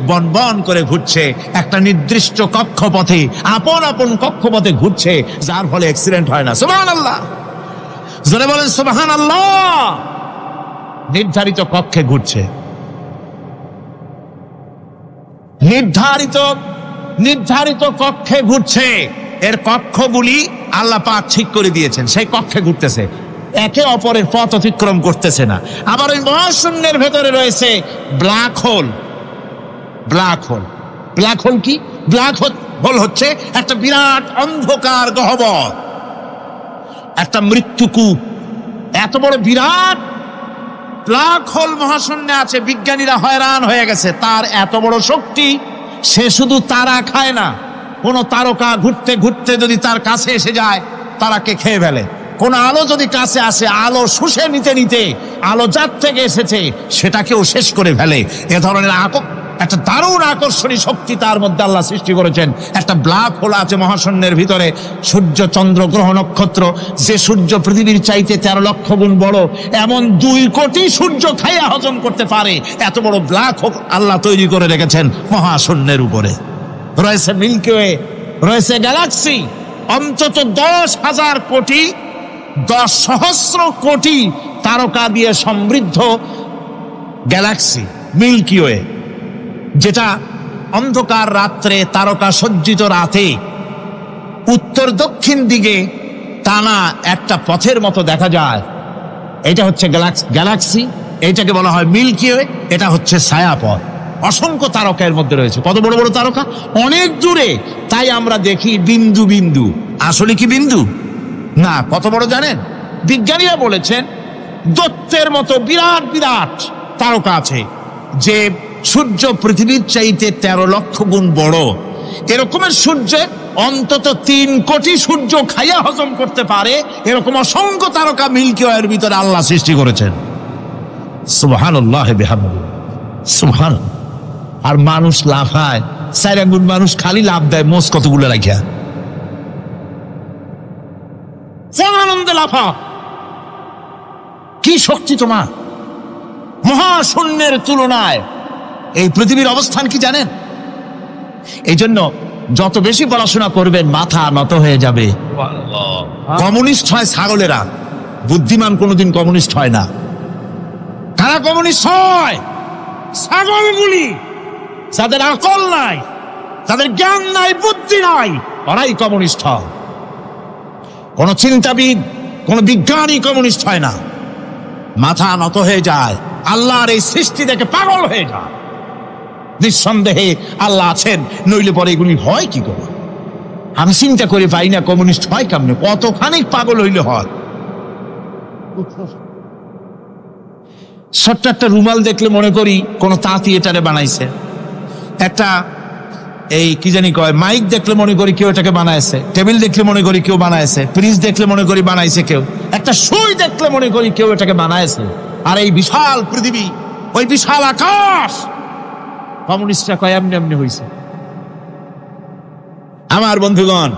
[SPEAKER 1] বন বন করে ঘুরছে একটা নির্দিষ্ট কক্ষপথে, আপন আপন কক্ষপথে ঘুরছে, যার ফলে অ্যাক্সিডেন্ট হয় না। সুবহানাল্লাহ, জোরে বলেন সুবহানাল্লাহ। নির্ধারিত কক্ষে ঘুরছে, নির্ধারিত কক্ষে ঘুরছে। এর কক্ষগুলি আল্লাহ পাক ঠিক করে দিয়েছেন, সেই কক্ষে ঘুরতেছে, একে অপরের পথ অতিক্রম করতেছে না। আবার ওই মহাশূন্যের ভেতরে রয়েছে ব্ল্যাক হোল। ব্ল্যাক হোল কি? ব্ল্যাক হোল হচ্ছে একটা বিরাট অন্ধকার গহ্বর, একটা মৃত্যুকূপ। এত বড় বিরাট ব্ল্যাক হোল মহাশূন্যে আছে, বিজ্ঞানীরা হয়রান হয়ে গেছে। তার এত বড় শক্তি, সে শুধু তারা খায় না, কোন তারকা ঘুরতে ঘুরতে যদি তার কাছে এসে যায়, তারাকে খেয়ে ফেলে। কোন আলো যদি কাছে আসে, আলো শুষে নিতে নিতে আলো যার থেকে এসেছে সেটাকেও শেষ করে ফেলে। এ ধরনের একটা দারুণ আকর্ষণী শক্তি তার মধ্যে আল্লাহ সৃষ্টি করেছেন। একটা ব্ল্যাক হোল আছে মহাশূন্যের ভিতরে, সূর্য, চন্দ্র, গ্রহ, নক্ষত্র। যে সূর্য পৃথিবীর চাইতে 13 লক্ষ গুণ বড়, এমন 2 কোটি সূর্য খাইয়া হজম করতে পারে এত বড় ব্ল্যাক হোল আল্লাহ তৈরি করে রেখেছেন মহাশূন্যের উপরে। রয়েছে মিল্কি ওয়ে, রয়েছে গ্যালাক্সি, অন্তত 10,000 কোটি, 10 সহস্র কোটি তারকা দিয়ে সমৃদ্ধ গ্যালাক্সি মিল্কি ওয়ে, যেটা অন্ধকার রাত্রে, তারকা সজ্জিত রাতে উত্তর দক্ষিণ দিকে টানা একটা পথের মতো দেখা যায়। এটা হচ্ছে গ্যালাক্সি, এইটাকে বলা হয় মিল্কি ওয়ে। এটা হচ্ছে ছায়াপথ। অসংখ্য তারকা এর মধ্যে রয়েছে। কত বড় বড় তারকা, অনেক দূরে, তাই আমরা দেখি বিন্দু বিন্দু। আসলে কি বিন্দু না, কত বড় জানেন? বিজ্ঞানীরা বলেছেন দৈত্যের মতো বিরাট বিরাট তারকা আছে, যে সূর্য পৃথিবীর চাইতে 13 লক্ষ গুণ বড়। এরকমের সূর্য অন্তত 3 কোটি সূর্য খাইয়া হজম করতে পারে, এরকম অসংখ্য তারকা মিল্কি ওয়ের ভিতরে আল্লাহ সৃষ্টি করেছেন। সুবহানাল্লাহ বিহামদিহি, সুবহান। আর মানুষ লাফায়, 4 আঙ্গুল মানুষ খালি লাভ দেয়, মোষ কতগুলো রাখিয়া আনন্দে লাফা। কি শক্তি তোমার! মহাশূন্যের তুলনায় এই পৃথিবীর অবস্থান কি জানেন? এই জন্য যত বেশি পড়াশোনা করবেন মাথা নত হয়ে যাবে। কমিউনিস্ট হয় ছাগলেরা, বুদ্ধিমান কোনোদিন কমিউনিস্ট হয় না। কারা কমিউনিস্ট হয়? ছাগলগুলি, যাদের আকল নাই, যাদের জ্ঞান নাই, বুদ্ধি নাই, ওরাই কমিউনিস্ট হয়। কোন চিন্তাবিদ, কোন বিজ্ঞানী কমিউনিস্ট হয় না। মাথা নত হয়ে যায়, আল্লাহর এই সৃষ্টি দেখে পাগল হয়ে যায়। নিঃসন্দেহে আল্লাহ আছেন, নইলে পরে এগুলি হয় কি করে? আমি চিন্তা করে পাই না কমিউনিস্ট হয় কেমনে, কতখানি পাগল হইলে হয়। ছোট্ট একটা রুমাল দেখলে মনে করি কোন তাঁতি এটারে বানাইছে। একটা এই কি জানি কয় মাইক দেখলে মনে করি কেউ এটাকে বানাইছে। টেবিল দেখলে মনে করি কেউ বানাইছে। ফ্রিজ দেখলে মনে করি বানাইছে কেউ। একটা সুই দেখলে মনে করি কেউ এটাকে বানাইছে। আর এই বিশাল পৃথিবী, ওই বিশাল আকাশ, কমিউনিস্টরা কয় এমনি এমনি হয়েছে। আমার বন্ধুগণ,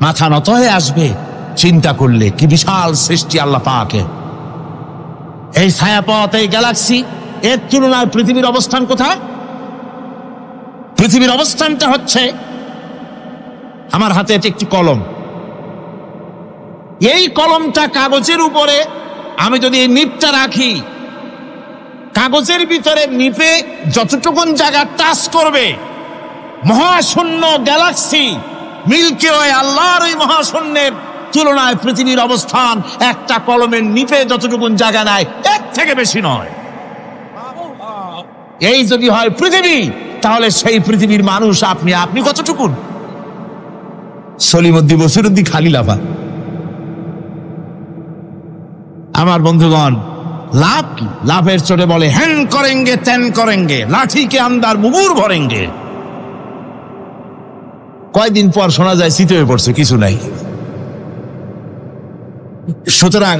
[SPEAKER 1] মাথা নত হয়ে আসবে চিন্তা করলে কি বিশাল সৃষ্টি আল্লাহ পাকের। এই ছায়াপথ, এই গ্যালাক্সি, এর তুলনায় পৃথিবীর অবস্থান কোথায়? পৃথিবীর অবস্থানটা হচ্ছে, আমার হাতে একটি কলম। এই কলমটা কাগজের উপরে আমি যদি এই নিপটা রাখি, কাগজের ভিতরে নিপে যতটুকুন জায়গা টাচ করবে, মহাশূন্য গ্যালাক্সি মিল্কি ওয়ে, আল্লাহর ওই মহাশূন্যের তুলনায় পৃথিবীর অবস্থান একটা কলমের নিপে যতটুকুন জায়গা নেয় এর থেকে বেশি নয়। এই যদি হয় পৃথিবী, তাহলে সেই পৃথিবীর মানুষ আপনি কতটুকুন? সলিমুদ্দিন বসিরুদ্দি খালি লাফা। আমার বন্ধুগণ, লাভ কি? লাভের চোটে বলে হ্যান করেঙ্গে ত্যান করেঙ্গে, লাঠি কে আন্দার মুগুর ভরেঙ্গে। কয়দিন পর শোনা যায় শীত হয়ে পড়ছে, কিছু নাই। সুতরাং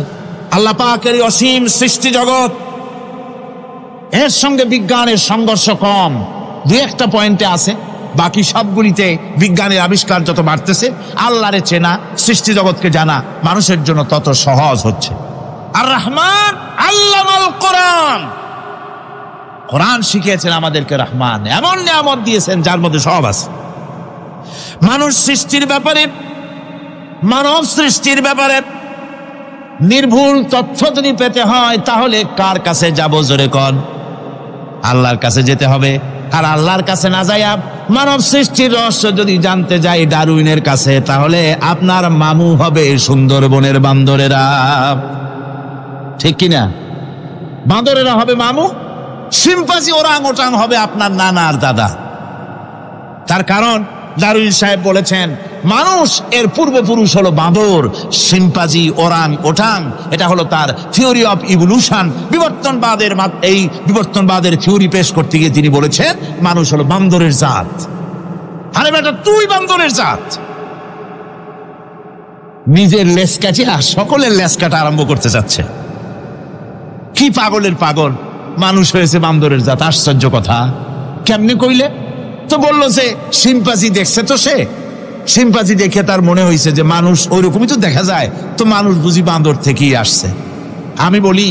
[SPEAKER 1] আল্লাহ পাকের অসীম সৃষ্টি জগৎ, এর সঙ্গে বিজ্ঞানের সংঘর্ষ কম, 2-1টা পয়েন্টে আছে। বাকি সবগুলিতে বিজ্ঞানের আবিষ্কার যত বাড়তেছে, আল্লাহরে চেনা, সৃষ্টি জগৎকে জানা মানুষের জন্য তত সহজ হচ্ছে। আর রহমান আল্লামাল কোরআন, কোরআন শিখিয়েছেন আমাদেরকে। রহমান এমন নিয়ামত দিয়েছেন যার মধ্যে সব আছে। মানুষ সৃষ্টির ব্যাপারে, মানব সৃষ্টির ব্যাপারে নির্ভুল তথ্য যদি পেতে হয়, তাহলে কার কাছে যাব? জোরে কন। আল্লাহর কাছে যেতে হবে। আর আল্লাহর কাছে না যাইয়া মানব সৃষ্টির রহস্য যদি জানতে যাই ডারউইনের কাছে, তাহলে আপনার মামু হবে সুন্দরবনের বান্দরেরা। ঠিক কিনা? বান্দরেরা হবে মামু, শিম্পাঞ্জি ওরাং ওটাং হবে আপনার নানার দাদা। তার কারণ ডারউইন সাহেব বলেছেন মানুষ এর পূর্বপুরুষ হলো বাঁদর, শিম্পাঞ্জি, ওরাং ওটাং। এটা হলো তার থিওরি অফ ইভলিউশন। এই বিবর্তনবাদের থিওরি পেশ করতে গিয়ে তিনি বলেছেন মানুষ হলো বান্দরের জাত। আরে বেটা, তুই বান্দরের জাত। নিজের লেজ কাটিয়া সকলের লেজ কাটা আরম্ভ করতে যাচ্ছে। কি পাগলের পাগল মানুষ হয়েছে বান্দরের জাত। আশ্চর্য কথা। কেমনে কইলে? তো বললো যে সিম্পাজি দেখছে, তো সে সিম্পাজি দেখে তার মনে হয়েছে যে মানুষ ওইরকমই তো দেখা যায়, তো মানুষ বুঝি বান্দর থেকেই আসছে। আমি বলি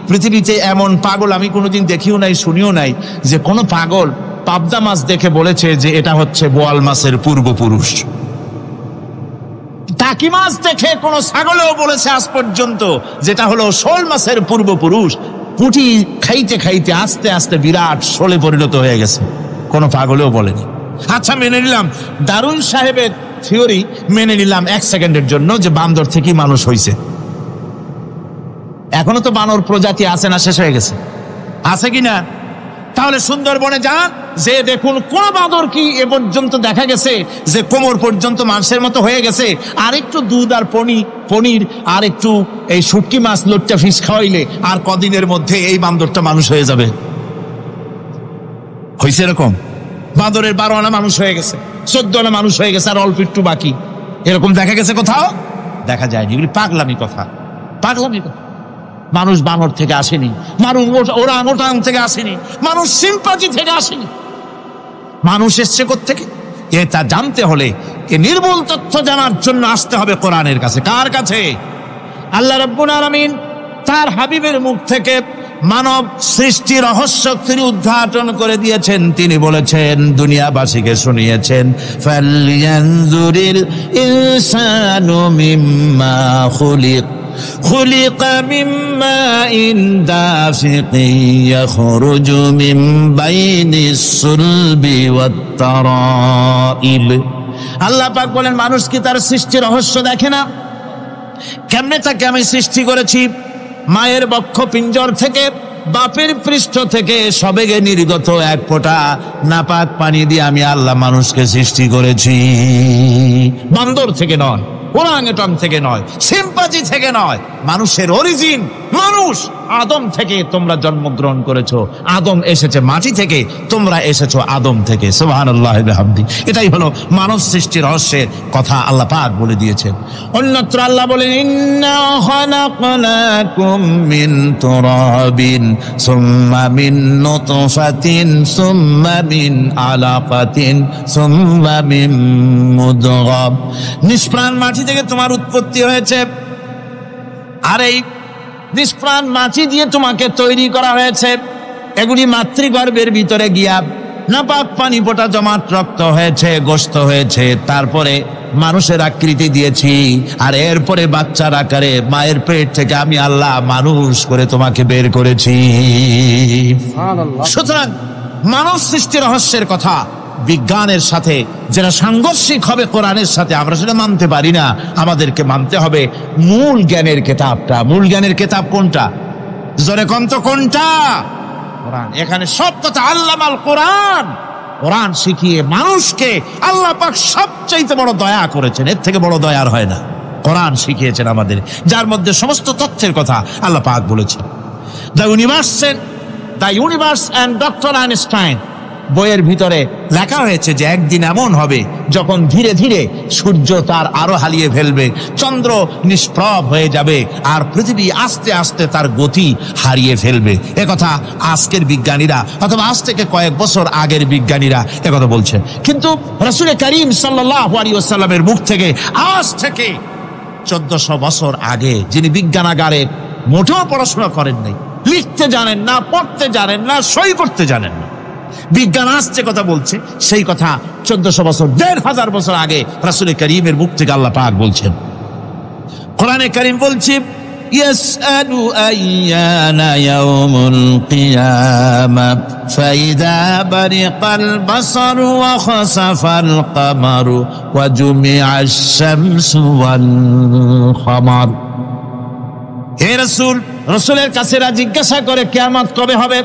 [SPEAKER 1] পৃথিবীতে এমন পাগল আমি কোনোদিন দেখিও নাই, শুনিও নাই যে কোনো পাগল পাবদা মাছ দেখে বলেছে যে এটা হচ্ছে বোয়াল মাছের পূর্বপুরুষ। টাকি মাছ দেখে কোনো ছাগলেও বলেছে আজ পর্যন্ত যেটা হলো শোল মাছের পূর্বপুরুষ। পুঁটি খাইতে খাইতে আস্তে আস্তে বিরাট শোলে পরিণত হয়ে গেছে, কোনো পাগলেও বলেনি। আচ্ছা মেনে নিলাম দারুন সাহেবের থিওরি, মেনে নিলাম 1 সেকেন্ডের জন্য যে বান্দর থেকেই মানুষ হয়েছে। এখনো তো বানর প্রজাতি আছে না, শেষ হয়ে গেছে? আছে কিনা? তাহলে সুন্দরবনে যান, যে দেখুন কোন বাঁদর কি এ পর্যন্ত দেখা গেছে যে কোমর পর্যন্ত মানুষের মতো হয়ে গেছে? আর একটু দুধ আর পনির আর একটু এই শুটকি মাছ লোট্টা ফিশ খাওয়াইলে আর কদিনের মধ্যে এই বান্দরটা মানুষ হয়ে যাবে। হয়েছে এরকম? বাঁদরের 12 আনা মানুষ হয়ে গেছে, 14 আনা মানুষ হয়ে গেছে, আর অল্প একটু বাকি। এরকম দেখা গেছে কোথাও? দেখা যায়। এগুলি পাগলামি কথা, পাগলামি কথা। মানুষ বানর থেকে আসেনি, মানুষ ওরাং থেকে আসেনি, মানুষ সিম্পাজি থেকে আসেনি। মানুষ এসছে কোত্থেকে? এটা জানতে হলে এ নির্মূল তথ্য জানার জন্য আসতে হবে কোরআনের কাছে। কার কাছে? আল্লাহ রাব্বুল আলামিন তার হাবিবের মুখ থেকে মানব সৃষ্টি রহস্য তিনি উদ্ঘাটন করে দিয়েছেন। তিনি বলেছেন, দুনিয়াবাসীকে শুনিয়েছেন, ফালয়ানজুরিল ইনসানু মিম্মা খুলিক মিন মাইন দাফিকিন ইয়াখরুজু মিন বাইনিস সুলবি ওয়াত তারাইব। আল্লাহ পাক বলেন, মানুষ কি তার সৃষ্টি রহস্য দেখে না? কেমনে তাকে আমি সৃষ্টি করেছি? মায়ের বক্ষ পিঞ্জর থেকে, বাপের পৃষ্ঠ থেকে সবেগে নির্গত এক ফোঁটা নাপাক পানি দিয়ে আমি আল্লাহ মানুষকে সৃষ্টি করেছি। বান্দর থেকে নয়, ওরাংওটাং থেকে নয়, সিম্পাজি থেকে নয়, মানুষের অরিজিন মানুষ। আদম থেকে তোমরা জন্মগ্রহণ করেছো, আদম এসেছে মাটি থেকে, তোমরা এসেছো আদম থেকে। সুবহানাল্লাহ ওয়া বিহামদি। এটাই হলো মানব সৃষ্টি রহস্যের কথা আল্লাহ পাক বলে দিয়েছেন। অন্যত্র আল্লাহ বলেন, ইন্না খালাকনাকুম মিন তুরাবিন সুম্মা মিন নুতফাতিন সুম্মা মিন আলাকাতিন সুম্মা মিন মুদগাহ। নিষ্প্রাণ মাটি থেকে তোমার উৎপত্তি হয়েছে, আর এই নিষ্প্রাণ মাটি দিয়ে তোমাকে তৈরি করা হয়েছে। এগুলি মাতৃগর্ভের ভিতরে গিয়া নাপাক পানি ফোঁটা জমাট রক্ত হয়েছে, গোশত হয়েছে, তারপরে মানুষের আকৃতি দিয়েছি, আর এরপরে বাচ্চার আকারে মায়ের পেট থেকে আমি আল্লাহ মানুষ করে তোমাকে বের করেছি। সুতরাং মানব সৃষ্টি রহস্যের কথা বিজ্ঞানের সাথে যেটা সাংঘর্ষিক হবে কোরআনের সাথে, আমরা সেটা মানতে পারি না। আমাদেরকে মানতে হবে মূল জ্ঞানের কিতাবটা। মূল জ্ঞানের কিতাব কোনটা? জোরে কোন তো কোনটা? কোরআন। এখানে সব কথা আল্লামাল কোরআন। কোরআন শিখিয়ে মানুষকে আল্লাহ পাক সবচাইতে বড় দয়া করেছেন, এর থেকে বড় দয়ার হয় না। কোরআন শিখিয়েছেন আমাদের, যার মধ্যে সমস্ত তথ্যের কথা আল্লাহ পাক বলেছেন। The universe and doctor Einstein বইয়ের ভিতরে লেখা হয়েছে যে একদিন এমন হবে যখন ধীরে ধীরে সূর্য তার আরো হারিয়ে ফেলবে, চন্দ্র নিষ্প্রভ হয়ে যাবে, আর পৃথিবী আস্তে আস্তে তার গতি হারিয়ে ফেলবে। একথা আজকের বিজ্ঞানীরা অথবা আজ থেকে কয়েক বছর আগের বিজ্ঞানীরা একথা বলছেন। কিন্তু রাসূল করিম সাল্লাল্লাহু আলাইহি ওয়াসাল্লামের মুখ থেকে আজ থেকে 1400 বছর আগে, যিনি বিজ্ঞানাগারে মোটেও পড়াশোনা করেন নাই, লিখতে জানেন না, পড়তে জানেন না, সই করতে জানেন না, বিজ্ঞান আসছে কথা বলছে, সেই কথা 1400 বছর 1500 বছর আগে রাসূল করিমের মুখ থেকে আল্লাহ পাক বলছেন। কোরআনে কারীম বলছে, ইয়াসআলু আইয়ানা ইয়াউমুল কিয়ামা ফাইদা বারিকাল বাসারু ওয়া খাসাফাল কামারু ওয়া জুমিআশ শামসু ওয়াল কামার। হে রাসূল, রাসূলের কাছে জিজ্ঞাসা করে কিয়ামত কবে হবে?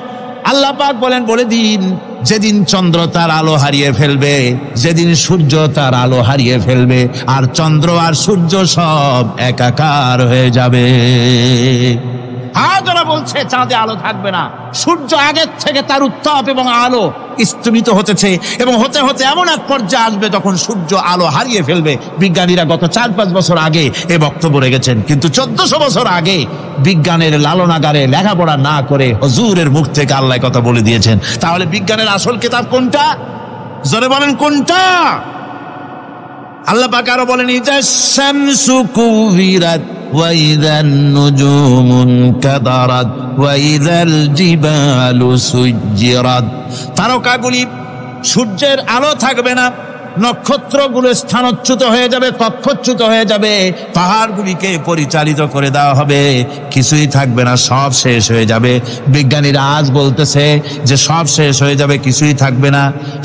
[SPEAKER 1] আল্লাহ পাক বলেন, বলে দিন যেদিন চন্দ্র তার আলো হারিয়ে ফেলবে, যেদিন সূর্য তার আলো হারিয়ে ফেলবে, আর চন্দ্র আর সূর্য সব একাকার হয়ে যাবে। আজ ওরা বলছে চাঁদে আলো থাকবে না। সূর্য আগের থেকে তার উত্তাপ এবং আলো স্তমিত হতেছে এবং হতে হতে এমন এক পর্যায়ে আসবে যখন সূর্য আলো হারিয়ে ফেলবে। বিজ্ঞানীরা গত 4-5 বছর আগে এ বক্তব্য রেখেছেন, কিন্তু 1400 বছর আগে বিজ্ঞানের লালনাগারে লেখাপড়া না করে হুজুরের মুখ থেকে আল্লাহ কথা বলে দিয়েছেন। তাহলে বিজ্ঞানের আসল কিতাব কোনটা? জোরে বলেন কোনটা? আল্লাহ পাক আরো বলেন, ইযাশ শামসু কুবিরাত ওয়া ইযান নুজুমু কাদারাত ওয়া ইযাল জিবালু সুজ্জিরাত। তারকাগুলি, সূর্যের আলো থাকবে না, নক্ষত্রগুলো স্থানচ্যুত হয়ে যাবে, কক্ষচ্যুত হয়ে যাবে, পাহাড়গুলিকে পরিচালিত করে দেওয়া হবে, কিছুই থাকবে না, সব শেষ হয়ে যাবে। বিজ্ঞানীরা আজ বলতেছে যে সব শেষ হয়ে যাবে, কিছুই থাকবে না,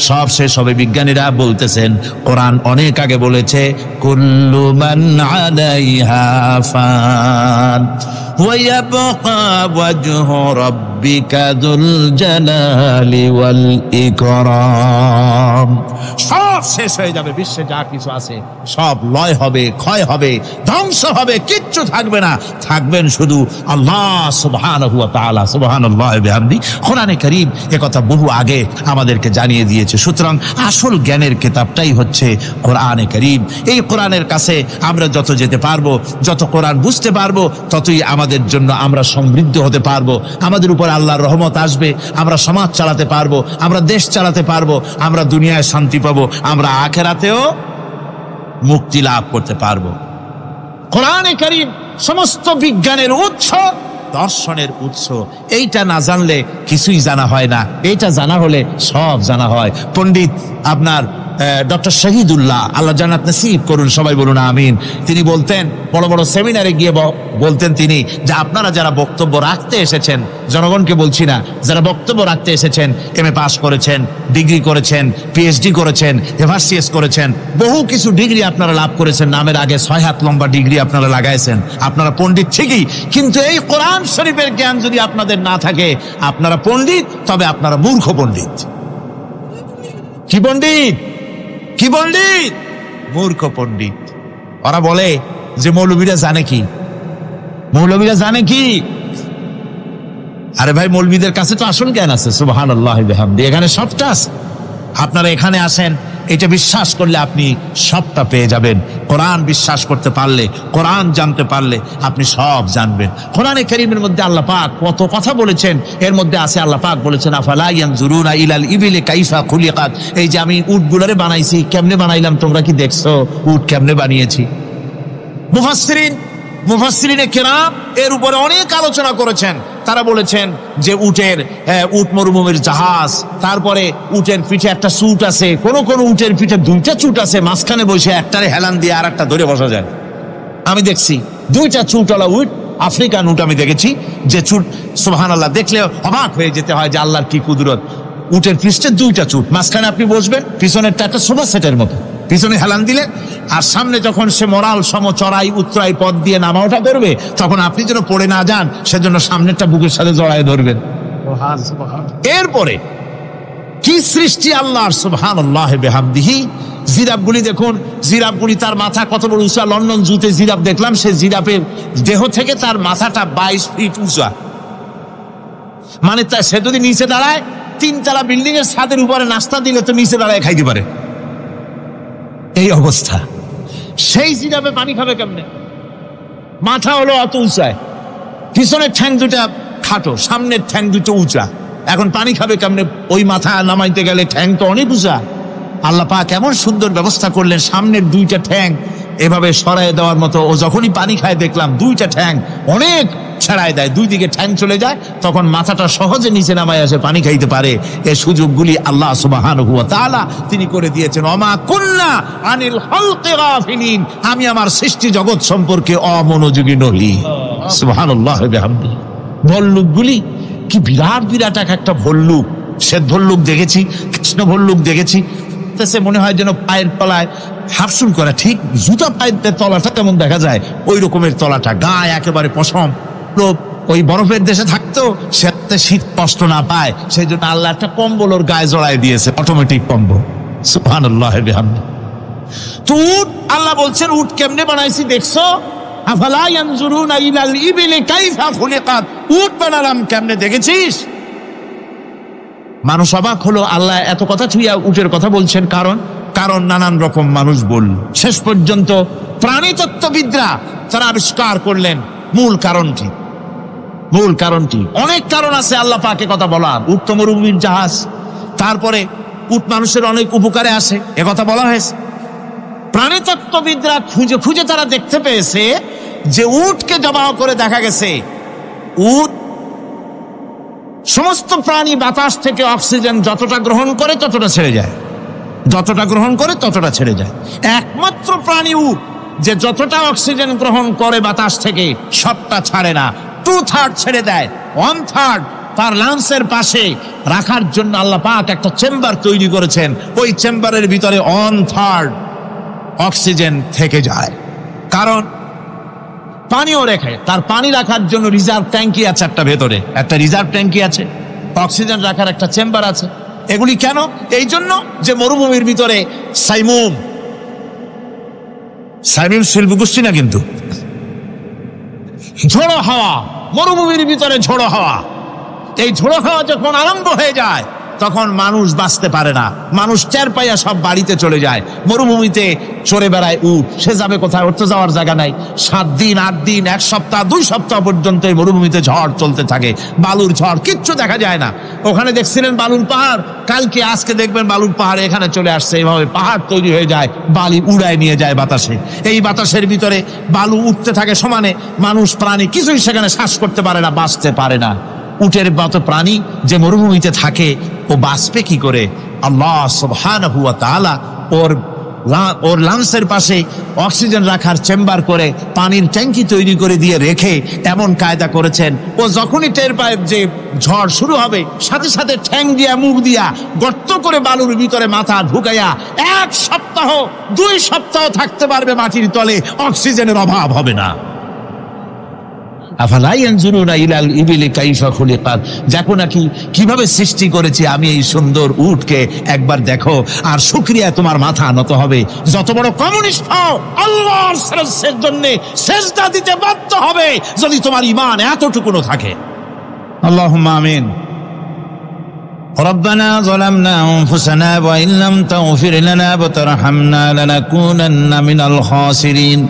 [SPEAKER 1] সব শেষ হবে। বিজ্ঞানীরা বলতেছেন, কোরআন অনেক আগে বলেছে, কুল্লু মান আলাইহা ফান ওয়া ইয়াবকা ওয়াজহু রাব্বিকা যুল জালালি ওয়াল ইকরাম। সব শেষ হয়ে যাবে, বিশ্বে যা কিছু আছে সব লয় হবে, ক্ষয় হবে, ধ্বংস হবে, কিচ্ছু থাকবে না, থাকবেন শুধু আল্লাহ সুবহানাহু ওয়া তাআলা। সুবহানাল্লাহি ওয়া বিহামদিহি। কোরআনে কারীম একথা বহু আগে আমাদেরকে জানিয়ে দিয়েছে। সুতরাং আসল জ্ঞানের কিতাবটাই হচ্ছে কোরআনে কারীম। এই কোরআনের কাছে আমরা যত যেতে পারবো, যত কোরআন বুঝতে পারবো, ততই আমাদের জন্য আমরা সমৃদ্ধ হতে পারবো। আমাদের উপর আল্লাহর রহমত আসবে, আমরা সমাজ চালাতে পারবো, আমরা দেশ চালাতে পারবো, আমরা দুনিয়ায় শান্তি পাবো, আমরা আখিরাতেও মুক্তি লাভ করতে পারবো। কোরআনে কারীম সমস্ত বিজ্ঞানের উৎস, দর্শনের উৎস। এইটা না জানলে কিছুই জানা হয় না, এইটা জানা হলে সব জানা হয়। পণ্ডিত আপনার ডক্টর শহীদুল্লাহ, আল্লাহ জান্নাত নসিব করুন, সবাই বলুন আমিন। তিনি বলতেন, বড় বড় সেমিনারে গিয়ে বলতেন তিনি, যে আপনারা যারা বক্তব্য রাখতে এসেছেন, জনগণকে বলছি না, যারা বক্তব্য রাখতে এসেছেন, MA পাস করেছেন, ডিগ্রি করেছেন, PhD করেছেন, এভারসিএস করেছেন, বহু কিছু ডিগ্রি আপনারা লাভ করেছেন, নামের আগে 6 হাত লম্বা ডিগ্রি আপনারা লাগাইছেন, আপনারা পণ্ডিত ঠিকই, কিন্তু এই কোরআন শরীফের জ্ঞান যদি আপনাদের না থাকে, আপনারা পণ্ডিত, তবে আপনারা মূর্খ পণ্ডিত। কি পণ্ডিত? কি পণ্ডিত? মূর্খ পণ্ডিত। ওরা বলে যে মৌলবীরা জানে কি, মৌলবীরা জানে কি? আরে ভাই, মৌলবীদের কাছে তো আসল জ্ঞান আছে। সুবহানাল্লাহি ওয়া বিহামদিহি। এখানে সবটা আছে। আপনারা এখানে আসেন, এটা বিশ্বাস করলে আপনি সবটা পেয়ে যাবেন। কোরআন বিশ্বাস করতে পারলে, কোরআন জানতে পারলে আপনি সব জানবেন। কোরআনে কারীমের মধ্যে আল্লাহ পাক কত কথা বলেছেন। এর মধ্যে আছে, আল্লাহ পাক বলেছেন, আফালা ইয়ানজুরুনা ইলাল ইবিলি কাইফা খুলিকাত। এই যে আমি উটগুলারে বানাইছি, কেমনে বানাইলাম তোমরা কি দেখছো? উট কেমনে বানিয়েছি? মুফাসসিরিনে কেরাম এর উপরে অনেক আলোচনা করেছেন। তারা বলেছেন যে উট মরুভূমির জাহাজ, তারপরে উটের পিঠে একটা চুট আছে, কোন কোন উটের পিঠে 2টা চুট আছে, মাঝখানে বসে একটারে হেলান দিয়ে আর একটা ধরে বসা যায়। আমি দেখছি 2টা চুটওয়ালা উট, আফ্রিকান উট আমি দেখেছি, যে চুট সুবহানাল্লাহ, দেখলে অবাক হয়ে যেতে হয় যে আল্লাহর কি কুদরত। উটের পৃষ্ঠে 2টা চুট, মাঝখানে আপনি বসবেন, পিছনেরটা একটা সোফা সেটের মতো, পিছনে হেলান দিলে, আর সামনে যখন সে মরাল সম চড়াই উত্তরাই পথ দিয়ে নামা ওঠা করবে, তখন আপনি যেন পড়ে না যান সেজন্য সামনেরটা বুকের সাথে জড়ায় ধরবেন। এরপরে কি সৃষ্টি আল্লাহর, সুবহানাল্লাহি বিহামদিহি। জিরাফগুলি দেখুন, জিরাফগুলি তার মাথা কত বড় উঁচা। লন্ডন জুতে জিরাফ দেখলাম, সে জিরাফের দেহ থেকে তার মাথাটা 22 ফিট উঁচা। মানে সে যদি নিচে দাঁড়ায়, 3 তলা বিল্ডিং এর ছাদের উপরে নাস্তা দিলে তো নিচে দাঁড়ায় খাইতে পারে, এই অবস্থা। সেই জিরাফে পানি খাবে কেমনে? মাথা হলো অত উঁচায়, পিছনের ঠ্যাং 2টা খাটো, সামনের ঠ্যাং 2টো উঁচা, এখন পানি খাবে কেমনে? ওই মাথা নামাইতে গেলে ঠ্যাং তো অনেক উঁচা। আল্লাহ পাক এমন সুন্দর ব্যবস্থা করলেন, সামনের 2টা ঠ্যাং এভাবে সরায় দেওয়ার মতো। ও যখনই পানি খায় দেখলাম 2টা ঠ্যাং অনেক ছাড়ায় দেয়, 2 দিকে ঠ্যাং চলে যায়, তখন মাথাটা সহজে নিচে নামায় আসে, পানি খাইতে পারে। এই সুযোগগুলি আল্লাহ সুবহানাহু ওয়া তাআলা তিনি করে দিয়েছেন। ওমা কুন্না আনিল খালকি গাফিলিন, আমি আমার সৃষ্টি জগৎ সম্পর্কে অমনোযোগী নহি। সুবহানাল্লাহি ওয়া বিহামদিহি। ভল্লুকগুলি কি বিরাট বিরাট একটা ভল্লুক, শ্বেত ভল্লুক দেখেছি, কৃষ্ণ ভল্লুক দেখেছি, মনে হয় যেন পায়ের তলায় হাফসুল করা, ঠিক জুতা পায়ের তলাটা তেমন দেখা যায়, ওই রকমের তলাটা, গায়ে একেবারে পশম। ওই বরফের দেশে থাকতো, সে শীত কষ্ট না পায়, সেই জন্য আল্লাহ একটা কম্বল ওর গায়ে জড়াই দিয়েছে, অটোমেটিক কম্বল। সুবহানাল্লাহি বিহামদিহি। তো উট, আল্লাহ বলছেন উট কেমনে বানাইছি দেখছো? আফালা ইয়ানজুরুনা ইলাল ইবিলি কাইফা খুলিকাত, উট বানালাম কেমনে দেখেছিস? মানুষ অবাক হলো, আল্লাহ এত কথা ছুঁয়া উটের কথা বলছেন, কারণ নানান রকম মানুষ বলল। শেষ পর্যন্ত প্রাণীতত্ত্ববিদরা তারা আবিষ্কার করলেন মূল কারণটি। অনেক কারণ আছে আল্লাহ পাকে কথা বলার। উট তো মরুভূমির জাহাজ, তারপরে উট মানুষের অনেক উপকারে আসে, একথা বলা হয়েছে। প্রাণীতত্ত্ববিদরা খুঁজে তারা দেখতে পেয়েছে যে উটকে জবাহ করে দেখা গেছে উট সমস্ত প্রাণী বাতাস থেকে অক্সিজেন যতটা গ্রহণ করে ততটা ছেড়ে যায়। একমাত্র প্রাণী উট যে যতটা অক্সিজেন গ্রহণ করে বাতাস থেকে সবটা ছাড়ে না, 2/3 ছেড়ে দেয়। 1/3 তার লাংসের পাশে রাখার জন্য আল্লাহ পাক একটা চেম্বার তৈরি করেছেন। ওই চেম্বারের ভিতরে 1/3 অক্সিজেন থেকে যায়, কারণ পানিও রেখে। তার পানি রাখার জন্য রিজার্ভ ট্যাঙ্কি আছে, একটা রিজার্ভ ট্যাঙ্কি আছে, অক্সিজেন রাখার একটা চেম্বার আছে। এগুলি কেন? এই জন্য যে মরুভূমির ভিতরে সাইমুম শিল্পগোষ্ঠী না, কিন্তু ঝোড়ো হাওয়া, মরুভূমির ভিতরে ঝোড়ো হাওয়া, এই ঝোড়ো হাওয়া যখন আরম্ভ হয়ে যায় তখন মানুষ বাঁচতে পারে না, মানুষ টের পাইয়া সব বাড়িতে চলে যায়। মরুভূমিতে চড়ে বেড়ায় উট, সে যাবে কোথায়? ওর তো যাওয়ার জায়গা নাই। 7 দিন 8 দিন 1 সপ্তাহ 2 সপ্তাহ পর্যন্ত এই মরুভূমিতে ঝড় চলতে থাকে, বালুর ঝড়, কিচ্ছু দেখা যায় না। ওখানে দেখছিলেন বালুর পাহাড়, কালকে আজকে দেখবেন বালুর পাহাড় এখানে চলে আসছে। এইভাবে পাহাড় তৈরি হয়ে যায়, বালি উড়ায় নিয়ে যায় বাতাসে। এই বাতাসের ভিতরে বালু উঠতে থাকে সমানে, মানুষ প্রাণী কিছুই সেখানে শ্বাস করতে পারে না, বাঁচতে পারে না। উটের মতো প্রাণী যে মরুভূমিতে থাকে ও বাঁচবে কি করে? আল্লাহ সুবহানাহু ওয়া তাআলা ওর লাংসের পাশে অক্সিজেন রাখার চেম্বার করে পানির ট্যাঙ্কি তৈরি করে দিয়ে রেখে এমন কায়দা করেছেন, ও যখনই টের পায় যে ঝড় শুরু হবে, সাথে সাথে ঠ্যাং দিয়া মুখ দিয়া গর্ত করে বালুর ভিতরে মাথা ঢুকাইয়া 1 সপ্তাহ 2 সপ্তাহ থাকতে পারবে মাটির তলে, অক্সিজেনের অভাব হবে না। আফালা ইয়ানজুরুনা ইলাল ইবিলি কাইফা খুলিকাত, দেখো নাকি কিভাবে সৃষ্টি করেছি আমি এই সুন্দর উটকে, একবার দেখো। আর শুকরিয়া তোমার মাথা নত হবে। যত বড় কমিউনিস্ট হও, আল্লাহর শ্রেষ্ঠের জন্য সেজদা দিতে বাধ্য হবে যদি তোমার ঈমান এতটুকুনো থাকে। আল্লাহুম্মা আমিন। ربنا ظلمنا أنفسنا وإن لم تغفر لنا وترحمنا لنكونن من الخاسرين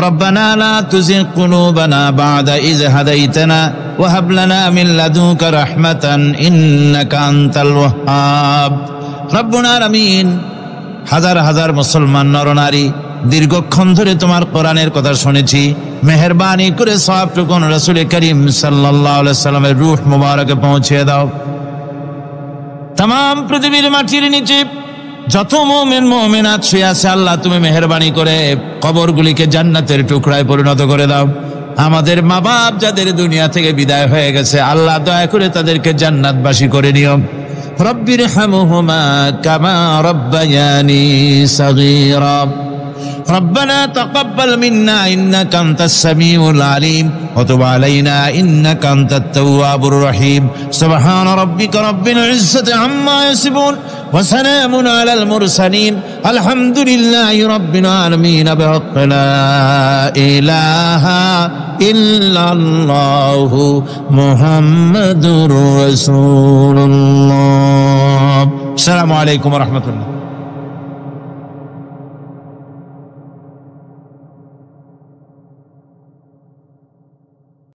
[SPEAKER 1] ربنا لا تزغ قلوبنا بعد إذ هديتنا وهب لنا من لدنك رحمة إنك أنت الوهاب ربنا العالمين। হাজার হাজার মুসলমান নরনারী দীর্ঘক্ষণ ধরে তোমার কোরআনের কথা শুনেছি, মেহেরবানি করে সওয়াবটুকু রাসূল করিম সাল্লাল্লাহু আলাইহি সাল্লামের রূহ মুবারকে পৌঁছে দাও। तमाम পৃথিবীর মাটির নিচে যত মুমিন মুমিনাত শুয়ে আছে, আল্লাহ তুমি মেহেরবানি করে কবরগুলিকে জান্নাতের টুকরায় পরিণত করে দাও। আমাদের মা বাপ যাদের দুনিয়া থেকে বিদায় হয়ে গেছে, আল্লাহ দয়া করে তাদেরকে জান্নাতবাসী করে নিও। রব্বিরহামহুমা কামা রব্বায়ানি সাগীরা ربنا تقبل منا إنك أنت السميع العليم وتب علينا إنك أنت التواب الرحيم سبحان ربك رب العزة عما يصفون وسلام على المرسلين الحمد لله رب العالمين بحق لا إله إلا الله محمد رسول الله السلام عليكم ورحمة الله।